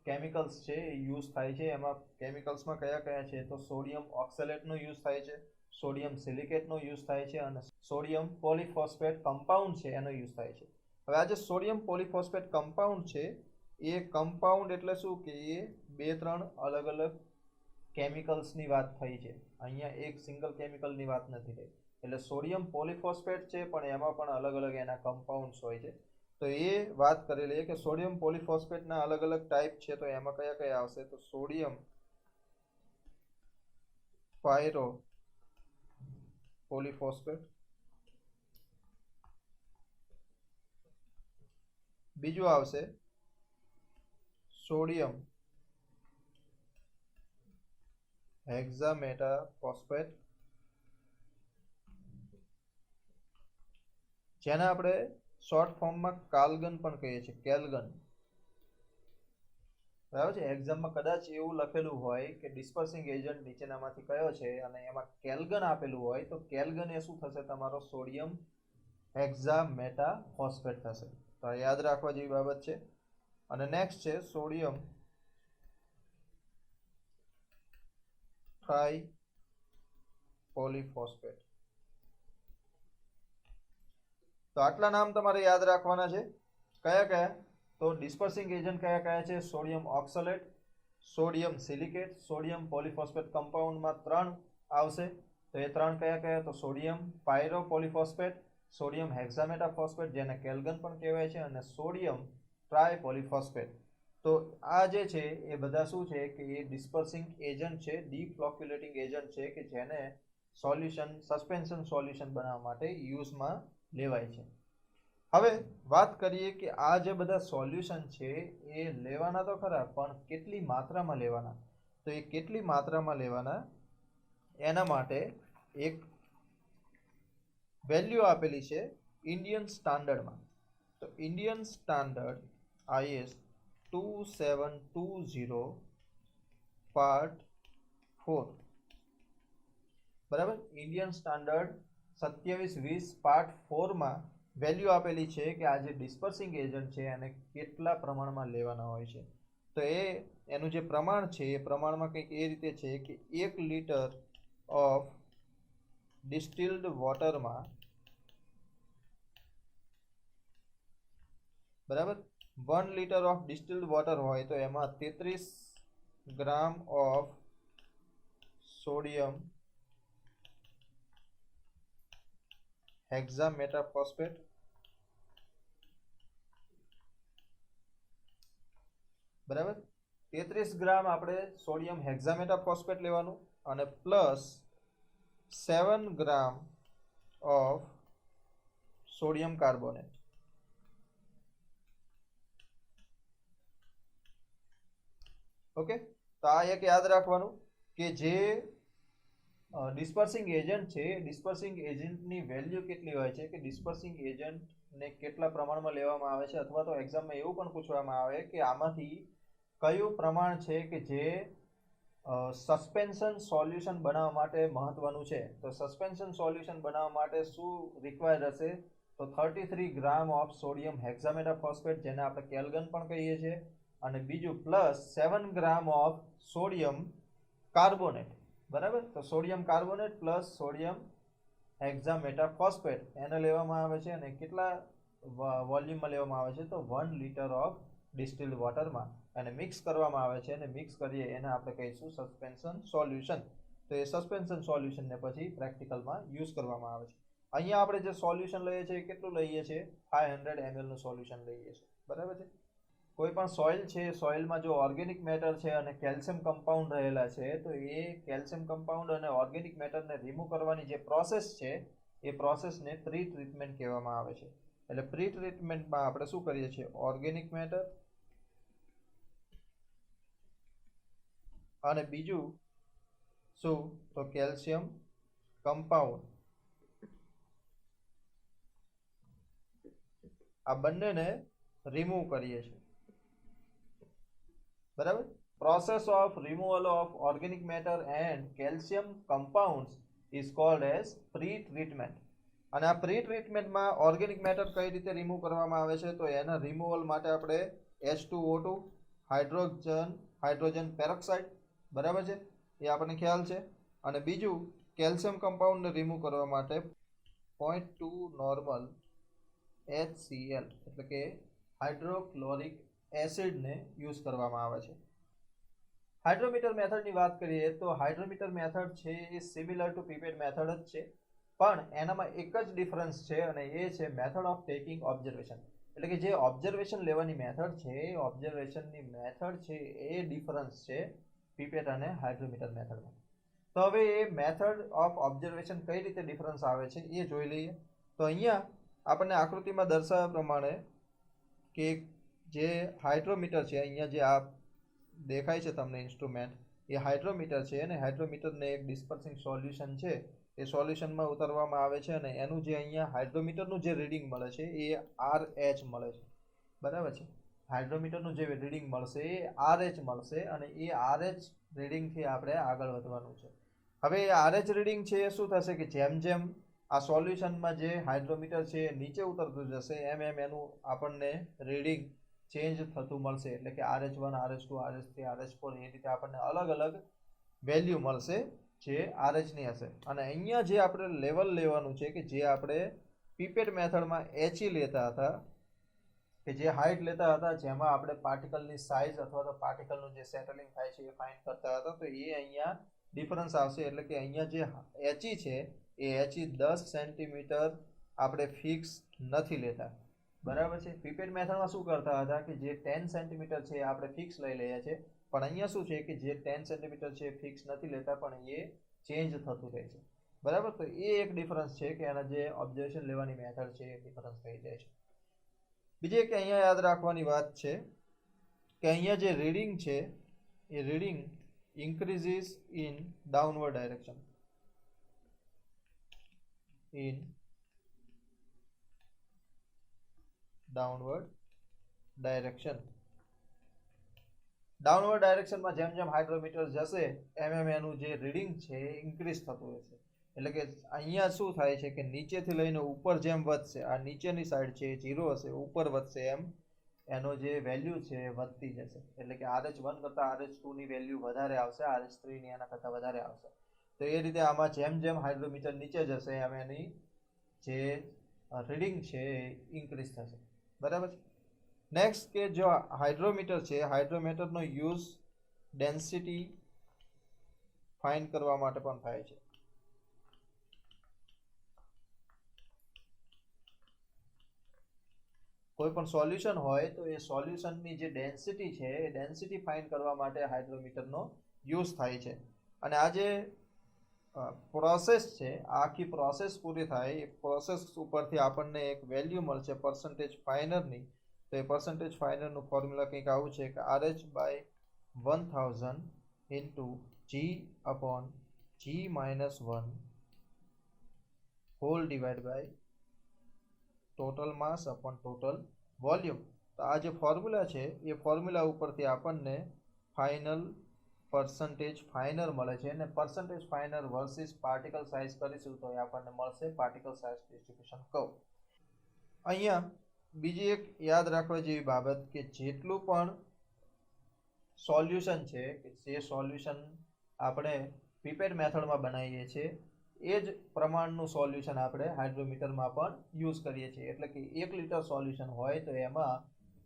કેમિકલ્સ છે એ યુઝ થાય છે. એમાં કેમિકલ્સમાં કયા કયા છે તો સોડિયમ ઓક્સેલેટનો યુઝ થાય છે, સોડિયમ સિલિકેટનો યુઝ થાય છે અને સોડિયમ પોલિફોસ્ફેટ કમ્પાઉન્ડ છે એનો યુઝ થાય છે. હવે આ જે સોડિયમ પોલિફોસ્ફેટ કમ્પાઉન્ડ છે એ કમ્પાઉન્ડ એટલે શું કે એ 2-3 અલગ અલગ કેમિકલ્સની વાત થઈ છે. અહીંયા એક સિંગલ કેમિકલની વાત નથી થઈ. એટલે સોડિયમ પોલિફોસ્ફેટ છે પણ એમાં પણ અલગ અલગ એના કમ્પાઉન્ડ્સ હોય છે. તો એ વાત કરી લઈએ કે સોડિયમ પોલિફોસ્ફેટના અલગ અલગ ટાઈપ છે. તો એમાં કયા કયા આવશે તો સોડિયમ પાયરો પોલિફોસ્ફેટ, બીજું આવશે સોડિયમ હેક્ઝામેટા ફોસ્ફેટ, જેને આપણે શોર્ટ ફોર્મમાં કાલ્ગન પણ કહીએ છીએ, કેલ્ગન. બરાબર છે. એક્ઝામમાં કદાચ એવું લખેલું હોય કે ડિસ્પર્સિંગ એજન્ટ નીચેનામાંથી કયો છે અને એમાં કેલ્ગન આપેલું હોય તો કેલ્ગન એ શું થશે તમારો સોડિયમ હેક્ઝામેટા ફોસ્ફેટ થશે. તો આ યાદ રાખવા જેવી બાબત છે. અને નેક્સ્ટ છે સોડિયમ ટ્રાઈ પોલિફોસ્ફેટ. તો આટલા નામ તમારે યાદ રાખવાના છે. કયા કયા તો ડિસ્પર્સિંગ એજન્ટ કયા કયા છે સોડિયમ ઓક્સલેટ, સોડિયમ સિલિકેટ, સોડિયમ પોલિફોસ્ફેટ કમ્પાઉન્ડમાં 3 આવશે. તો એ 3 કયા કયા તો સોડિયમ પાયરો પોલિફોસ્ફેટ, સોડિયમ હેક્ઝામેટા ફોસ્ફેટ જેને કેલ્ગન પણ કહેવાય છે અને સોડિયમ ટ્રાય પોલિફોસ્ફેટ. તો આ જે છે એ બધા શું છે કે એ ડિસ્પર્સિંગ એજન્ટ છે, ડીફ્લોક્યુલેટિંગ એજન્ટ છે કે જેને સોલ્યુશન સસ્પેન્શન સોલ્યુશન બનાવવા માટે યુઝમાં લેવાય છે. હવે વાત કરીએ કે આ જે બધા સોલ્યુશન છે એ લેવાના તો ખરા પણ કેટલી માત્રામાં લેવાના. તો એ કેટલી માત્રામાં લેવાના એના માટે એક વેલ્યુ આપેલી છે ઇન્ડિયન સ્ટાન્ડર્ડમાં. તો ઇન્ડિયન સ્ટાન્ડર્ડ IS 2720 પાર્ટ 4, બરાબર. ઇન્ડિયન સ્ટાન્ડર્ડ 2720 પાર્ટ 4માં વેલ્યુ આપેલી છે કે આ જે ડિસ્પર્સિંગ એજન્ટ છે એને કેટલા પ્રમાણમાં લેવાના હોય છે. તો એનું જે પ્રમાણ છે એ પ્રમાણમાં કંઈક એ રીતે છે કે 1 લીટર ઓફ ડિસ્ટિલ્ડ વોટરમાં, બરાબર, 1 લીટર ઓફ ડિસ્ટિલ્ડ વોટર હોય તો એમાં 33 ગ્રામ ઓફ સોડિયમ હેક્ઝામેટા ફોસ્ફેટ, બરાબર, 33 ગ્રામ આપણે સોડિયમ હેક્ઝામેટા ફોસ્ફેટ લેવાનું અને plus 7 gram of sodium carbonate. Okay. તો આ એક યાદ રાખવાનું કે જે ડિસ્પર્સિંગ એજન્ટ છે ડિસ્પર્સિંગ એજન્ટની વેલ્યુ કેટલી હોય છે કે ડિસ્પર્સિંગ એજન્ટને કેટલા પ્રમાણમાં લેવામાં આવે છે અથવા તો એક્ઝામમાં એવું પણ પૂછવામાં આવે કે આમાંથી કયું પ્રમાણ છે કે જે સસ્પેન્શન સોલ્યુશન બનાવવા માટે મહત્વનું છે. તો સસ્પેન્શન સોલ્યુશન બનાવવા માટે શું રિક્વાયર્ડ હશે તો 33 gram of sodium hexametaphosphate જેને આપણે કેલ્ગન પણ કહીએ છીએ અને બીજું plus 7 gram of sodium carbonate, બરાબર. તો sodium carbonate plus sodium hexametaphosphate એને લેવામાં આવે છે અને કેટલા વોલ્યુમમાં લેવામાં આવે છે તો 1 લીટર ઓફ ડિસ્ટિલ્ડ વોટરમાં અને મિક્સ કરવામાં આવે છે અને મિક્સ કરીએ એને આપણે કહીશું સસ્પેન્શન સોલ્યુશન. તો એ સસ્પેન્શન સોલ્યુશનને પછી પ્રેક્ટિકલમાં યુઝ કરવામાં આવે છે. અહીંયા આપણે જે સોલ્યુશન લઈએ છીએ કેટલું લઈએ છીએ 500 ml નું સોલ્યુશન લઈએ છીએ, બરાબર છે. કોઈ પણ સોઇલ છે સોઇલમાં જો ઓર્ગેનિક મેટર છે અને કેલ્શિયમ કમ્પાઉન્ડ રહેલા છે તો એ કેલ્શિયમ કમ્પાઉન્ડ અને ઓર્ગેનિક મેટરને રિમૂવ કરવાની જે પ્રોસેસ છે એ પ્રોસેસને પ્રી ટ્રીટમેન્ટ કહેવામાં આવે છે. એટલે પ્રી ટ્રીટમેન્ટમાં આપણે શું કરીએ છીએ ઓર્ગેનિક મેટર અને બીજું શું તો કેલ્શિયમ કમ્પાઉન્ડ આ બંનેને રિમૂવ કરીએ છીએ, બરાબર. Process of removal of organic matter and calcium compounds is called as pre treatment. અને આ પ્રી ટ્રીટમેન્ટમાં ઓર્ગેનિક મેટર કઈ રીતે રિમૂવ કરવામાં આવે છે તો એના રિમૂવલ માટે આપણે H2O2 હાઇડ્રોજન પેરોક્સાઇડ, બરાબર છે, એ આપણને ખ્યાલ છે. અને બીજું કેલ્શિયમ કમ્પાઉન્ડને રિમૂવ કરવા માટે 0.2 નોર્મલ HCl એટલે કે હાઇડ્રોક્લોરિક એસિડને યુઝ કરવામાં આવે છે. હાઇડ્રોમીટર મેથડની વાત કરીએ તો હાઇડ્રોમીટર મેથડ છે એ સિમિલર ટુ પીપેટ મેથડ જ છે, પણ એનામાં એક જ ડિફરન્સ છે અને એ છે મેથડ ઓફ ટેકિંગ ઓબ્ઝર્વેશન. એટલે કે જે ઓબ્ઝર્વેશન લેવાની મેથડ છે એ ઓબ્ઝર્વેશનની મેથડ છે એ ડિફરન્સ છે પીપેટ અને હાઇડ્રોમીટર મેથડમાં. તો હવે એ મેથડ ઓફ ઓબ્ઝર્વેશન કઈ રીતે ડિફરન્સ આવે છે એ જોઈ લઈએ. તો અહીંયા આપણને આકૃતિમાં દર્શાવ્યા પ્રમાણે કે જે હાઇડ્રોમીટર છે, અહીંયા જે આ દેખાય છે તમને ઇન્સ્ટ્રુમેન્ટ, એ હાઇડ્રોમીટર છે અને હાઇડ્રોમીટરને એક ડિસ્પર્સિંગ સોલ્યુશન છે એ સોલ્યુશનમાં ઉતારવામાં આવે છે અને એનું જે અહીંયા હાઇડ્રોમીટરનું જે રીડિંગ મળે છે એ RH મળે છે, બરાબર છે. હાઇડ્રોમીટરનું જે રીડિંગ મળશે એ RH મળશે અને એ RH રીડિંગથી આપણે આગળ વધવાનું છે. હવે એ RH રીડિંગ છે એ શું થશે કે જેમ જેમ આ સોલ્યુશનમાં જે હાઇડ્રોમીટર છે એ નીચે ઉતરતું જશે એમ એમ એનું આપણને રીડિંગ ચેન્જ થતું મળશે. એટલે કે RH1, RH2, RH3, RH4 એ રીતે આપણને અલગ અલગ વેલ્યુ મળશે જે RHની હશે. અને અહીંયા જે આપણે લેવલ લેવાનું છે કે જે આપણે પીપેટ મેથડમાં HE લેતા હતા, કે જે હાઇટ લેતા હતા, જેમાં આપણે પાર્ટિકલની સાઇઝ અથવા તો પાર્ટિકલનું જે સેટલિંગ થાય છે એ ફાઇન્ડ કરતા હતા, તો એ અહીંયા ડિફરન્સ આવશે. એટલે કે અહીંયા જે HE છે એ HE 10 સેન્ટીમીટર આપણે ફિક્સ નથી લેતા, બરાબર છે. પીપેટ મેથડમાં શું કરતા હતા કે જે 10 સેન્ટીમીટર છે આપણે ફિક્સ લઈ લઈએ છીએ, પણ અહીંયા શું છે કે જે 10 સેન્ટીમીટર છે ફિક્સ નથી લેતા પણ એ ચેન્જ થતું રહે છે, બરાબર. તો એ એક ડિફરન્સ છે કે એના જે ઓબ્ઝર્વેશન લેવાની મેથડ છે એ ડિફરન્સ થઈ જાય છે. બીજી એક અહીંયા યાદ રાખવાની વાત છે કે અહીંયા જે રીડિંગ છે એ reading increases in downward direction. In downward direction. Downward ડાયરેક્શનમાં જેમ જેમ હાઇડ્રોમીટર જશે એમ એમ એનું જે રીડિંગ છે એ ઇન્ક્રીઝ થતું રહેશે. એટલે કે અહીંયા શું થાય છે કે નીચેથી લઈને ઉપર જેમ વધશે, આ નીચેની સાઈડ છે એ 0 હશે, ઉપર વધશે એમ એનો જે વેલ્યુ છે એ વધતી જશે. એટલે કે RH1 કરતાં RH2 ની વેલ્યુ વધારે આવશે, RH3 ની એના કરતાં વધારે આવશે. તો એ રીતે આમાં જેમ જેમ હાઇડ્રોમીટર નીચે જશે એમ એની જે રીડિંગ છે એ ઇન્ક્રીઝ થશે, બરાબર છે. નેક્સ્ટ કે જો હાઇડ્રોમીટર છે, હાઇડ્રોમીટરનો યુઝ ડેન્સિટી ફાઇન્ડ કરવા માટે પણ થાય છે. કોઈ પણ સોલ્યુશન હોય તો એ સોલ્યુશનની જે ડેન્સિટી છે એ ડેન્સિટી ફાઇન્ડ કરવા માટે હાઇડ્રોમીટરનો યુઝ થાય છે. અને આ જે પ્રોસેસ છે, આખી પ્રોસેસ પૂરી થાય એ પ્રોસેસ ઉપરથી આપણને એક વેલ્યુ મળશે પર્સન્ટેજ ફાઇનરની. તો એ પર્સન્ટેજ ફાઇનરનું ફોર્મ્યુલા કંઈક આવું છે કે RH/1000 into G/G-1 whole divide by total mass upon total volume. તો આ જે ફોર્મ્યુલા છે એ ફોર્મ્યુલા ઉપરથી આપણને ફાઇનલ પર્સન્ટેજ ફાઇનર મળે છે અને percentage finer versus particle size કરીશું તો એ આપણને મળશે પાર્ટિકલ સાઇઝ ડિસ્ટ્રીબ્યુશન કર્વ. અહીંયા બીજી એક યાદ રાખવા જેવી બાબત કે જેટલું પણ સોલ્યુશન છે કે જે સોલ્યુશન આપણે પીપેટ મેથડમાં બનાવીએ છીએ એ જ પ્રમાણનું સોલ્યુશન આપણે હાઇડ્રોમીટરમાં પણ યુઝ કરીએ છીએ. એટલે કે 1 લિટર સોલ્યુશન હોય તો એમાં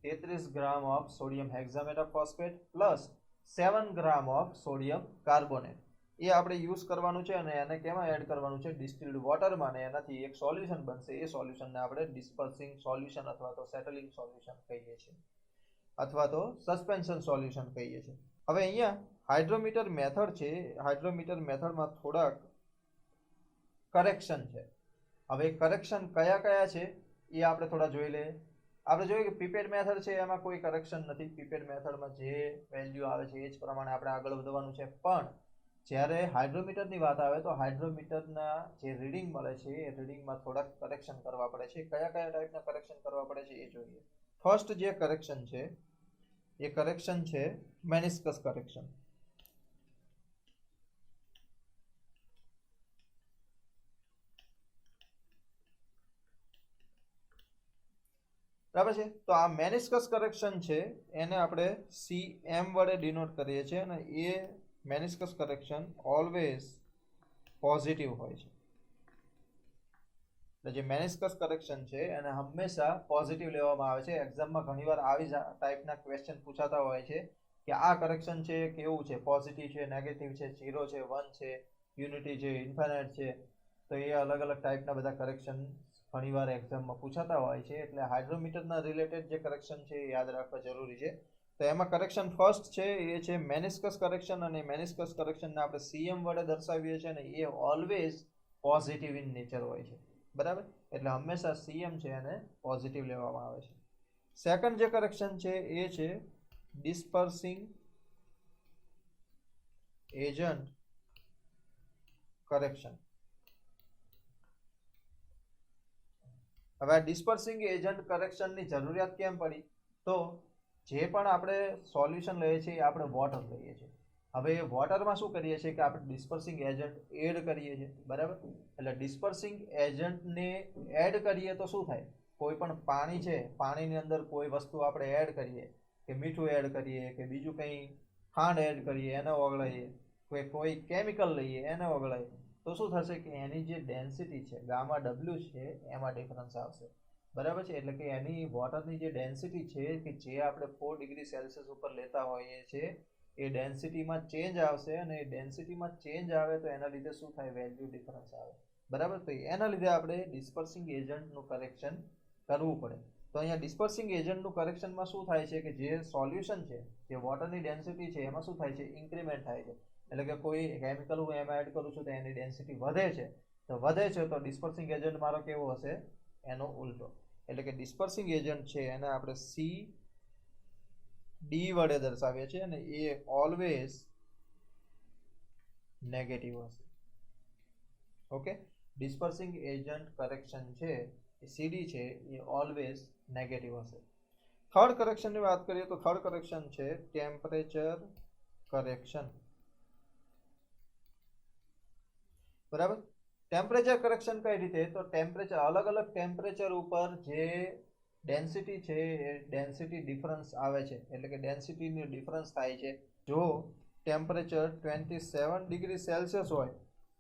33 gram of sodium hexametaphosphate plus 7 gram of sodium carbonate એ આપણે યુઝ કરવાનું છે અને એને કેમાં એડ કરવાનું છે? ડિસ્ટિલ્ડ વોટરમાં. અને એનાથી એક સોલ્યુશન બનશે. એ સોલ્યુશનને આપણે ડિસ્પર્સિંગ સોલ્યુશન અથવા તો સેટલિંગ સોલ્યુશન કહીએ છીએ અથવા તો સસ્પેન્શન સોલ્યુશન કહીએ છીએ. હવે અહીંયા હાઇડ્રોમીટર મેથડ છે, હાઇડ્રોમીટર મેથડમાં થોડાક કરેક્શન છે. હવે કરેક્શન કયા કયા છે એ આપણે થોડા જોઈ લઈએ. આપણે જોઈએ કે પીપેટ મેથડ છે એમાં કોઈ કરેક્શન નથી. પીપેટ મેથડમાં જે વેલ્યુ આવે છે એ જ પ્રમાણે આપણે આગળ વધવાનું છે. પણ જ્યારે હાઇડ્રોમીટરની વાત આવે તો હાઇડ્રોમીટરના જે રીડિંગ મળે છે એ રીડિંગમાં થોડાક કરેક્શન કરવા પડે છે. કયા કયા ટાઈપના કરેક્શન કરવા પડે છે એ જોઈએ. ફર્સ્ટ જે કરેક્શન છે એ કરેક્શન છે મેનિસ્કસ કરેક્શન. બરાબર છે. તો આ મેનિસ્કસ કરેક્શન છે એને આપણે CM વડે ડિનોટ કરીએ છીએ અને એ મેનિસ્કસ કરેક્શન ઓલવેઝ પોઝિટિવ હોય છે. જે મેનિસ્કસ કરેક્શન છે એને હંમેશા પોઝિટિવ લેવામાં આવે છે. એક્ઝામમાં ઘણીવાર આવી ટાઈપના ક્વેશ્ચન પૂછાતા હોય છે કે આ કરેક્શન છે કેવું છે, પોઝિટિવ છે, નેગેટિવ છે, 0 છે, 1 છે, યુનિટી છે, ઇન્ફાઇનાઇટ છે. તો એ અલગ અલગ ટાઈપના બધા કરેક્શન ઘણીવાર એક્ઝામમાં પૂછાતા હોય છે. એટલે હાઇડ્રોમીટરના રિલેટેડ જે કરેક્શન છે એ યાદ રાખવા જરૂરી છે. તો એમાં કરેક્શન ફર્સ્ટ છે એ છે મેનિસ્કસ કરેક્શન, અને મેનિસ્કસ કરેક્શનને આપણે CM વડે દર્શાવીએ છીએ અને એ ઓલવેઝ પોઝિટિવ ઇન નેચર હોય છે. બરાબર, એટલે હંમેશા CM છે એને પોઝિટિવ લેવામાં આવે છે. સેકન્ડ જે કરેક્શન છે એ છે ડિસ્પર્સિંગ એજન્ટ કરેક્શન. હવે આ ડિસ્પર્સિંગ એજન્ટ કરેક્શનની જરૂરિયાત કેમ પડી? તો જે પણ આપણે સોલ્યુશન લઈએ છીએ આપણે વોટર લઈએ છીએ. હવે એ વોટરમાં શું કરીએ છીએ કે આપણે ડિસ્પર્સિંગ એજન્ટ એડ કરીએ છીએ. બરાબર, એટલે ડિસ્પર્સિંગ એજન્ટને એડ કરીએ તો શું થાય? કોઈ પણ પાણી છે, પાણીની અંદર કોઈ વસ્તુ આપણે એડ કરીએ, કે મીઠું એડ કરીએ, કે બીજું કંઈ ખાંડ એડ કરીએ એને ઓગળાઈએ, કોઈ કેમિકલ લઈએ એને ઓગળાઈએ, તો શું થશે કે એની જે ડેન્સિટી છે ગામા W છે એમાં ડિફરન્સ આવશે. બરાબર છે, એટલે કે એની વોટરની જે ડેન્સિટી છે કે જે આપણે 4 ડિગ્રી સેલ્સિયસ ઉપર લેતા હોઈએ છીએ એ ડેન્સિટીમાં ચેન્જ આવશે, અને એ ડેન્સિટીમાં ચેન્જ આવે તો એના લીધે શું થાય? વેલ્યુ ડિફરન્સ આવે. બરાબર, તો એના લીધે આપણે ડિસ્પર્સિંગ એજન્ટનું કરેક્શન કરવું પડે. તો અહીંયા ડિસ્પર્સિંગ એજન્ટનું કરેક્શનમાં શું થાય છે કે જે સોલ્યુશન છે, જે વોટરની ડેન્સિટી છે એમાં શું થાય છે? ઇન્ક્રીમેન્ટ થાય છે. એટલે કે કોઈ કેમિકલ હું એમાં એડ કરું છું તો એની ડેન્સિટી વધે છે. તો વધે છે તો ડિસ્પર્સિંગ એજન્ટ મારો કેવો હશે? એનો ઉલટો. એટલે કે ડિસ્પર્સિંગ એજન્ટ છે એને આપણે CD વડે દર્શાવીએ છીએ અને એ ઓલવેઝ નેગેટિવ હશે. ઓકે, ડિસ્પર્સિંગ એજન્ટ કરેક્શન છે એ CD છે એ ઓલવેઝ નેગેટિવ હશે. થર્ડ કરેક્શનની વાત કરીએ તો થર્ડ કરેક્શન છે ટેમ્પરેચર કરેક્શન. બરાબર, ટેમ્પરેચર કરેક્શન કઈ રીતે? તો ટેમ્પરેચર, અલગ અલગ ટેમ્પરેચર ઉપર જે ડેન્સિટી છે એ ડેન્સિટી ડિફરન્સ આવે છે, એટલે કે ડેન્સિટીની ડિફરન્સ થાય છે. જો ટેમ્પરેચર 27 ડિગ્રી સેલ્સિયસ હોય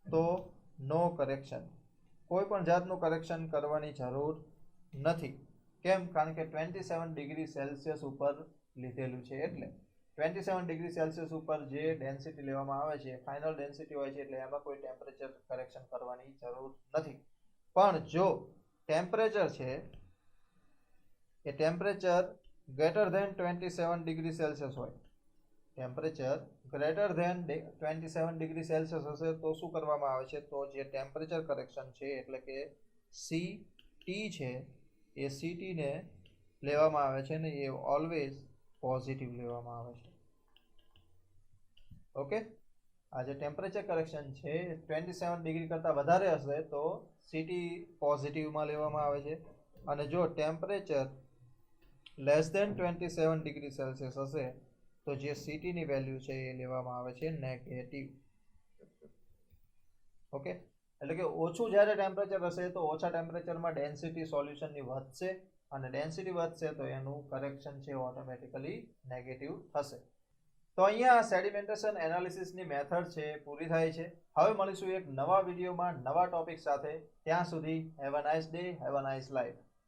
તો નો કરેક્શન, કોઈ પણ જાતનું કરેક્શન કરવાની જરૂર નથી. કેમ? કારણ કે 27 ડિગ્રી સેલ્સિયસ ઉપર લીધેલું છે. એટલે 27 ડિગ્રી સેલ્સિયસ ઉપર જે ડેન્સિટી લેવામાં આવે છે ફાઇનલ ડેન્સિટી હોય છે, એટલે એમાં કોઈ ટેમ્પરેચર કરેક્શન કરવાની જરૂર નથી. પણ જો ટેમ્પરેચર છે એ temperature greater than 27 degree Celsius હોય, temperature greater than 27 degree Celsius હશે તો શું કરવામાં આવે છે? તો જે ટેમ્પરેચર કરેક્શન છે એટલે કે CT છે એ CT ને લેવામાં આવે છે ને એ ઓલવેઝ પોઝિટિવ લેવામાં આવે છે. ઓકે, આ જે ટેમ્પરેચર કરેક્શન છે 27 ડિગ્રી કરતાં વધારે હશે તો CT પોઝિટિવમાં લેવામાં આવે છે, અને જો temperature less than 27 degree Celsius હશે તો જે CT ની વેલ્યુ છે એ લેવામાં આવે છે નેગેટિવ. ઓકે, એટલે કે ઓછું જ્યારે ટેમ્પરેચર હશે તો ઓછા ટેમ્પરેચરમાં ડેન્સિટી સોલ્યુશનની વધશે, અને ડેન્સિટી વધશે તો એનું કરેક્શન છે ઓટોમેટિકલી નેગેટિવ થશે. તો અહીંયા સેડિમેન્ટેશન એનાલિસિસની મેથડ છે પૂરી થાય છે. હવે મળીશું એક નવા વિડીયોમાં નવા ટોપિક સાથે. ત્યાં સુધી have a nice day, have a nice life.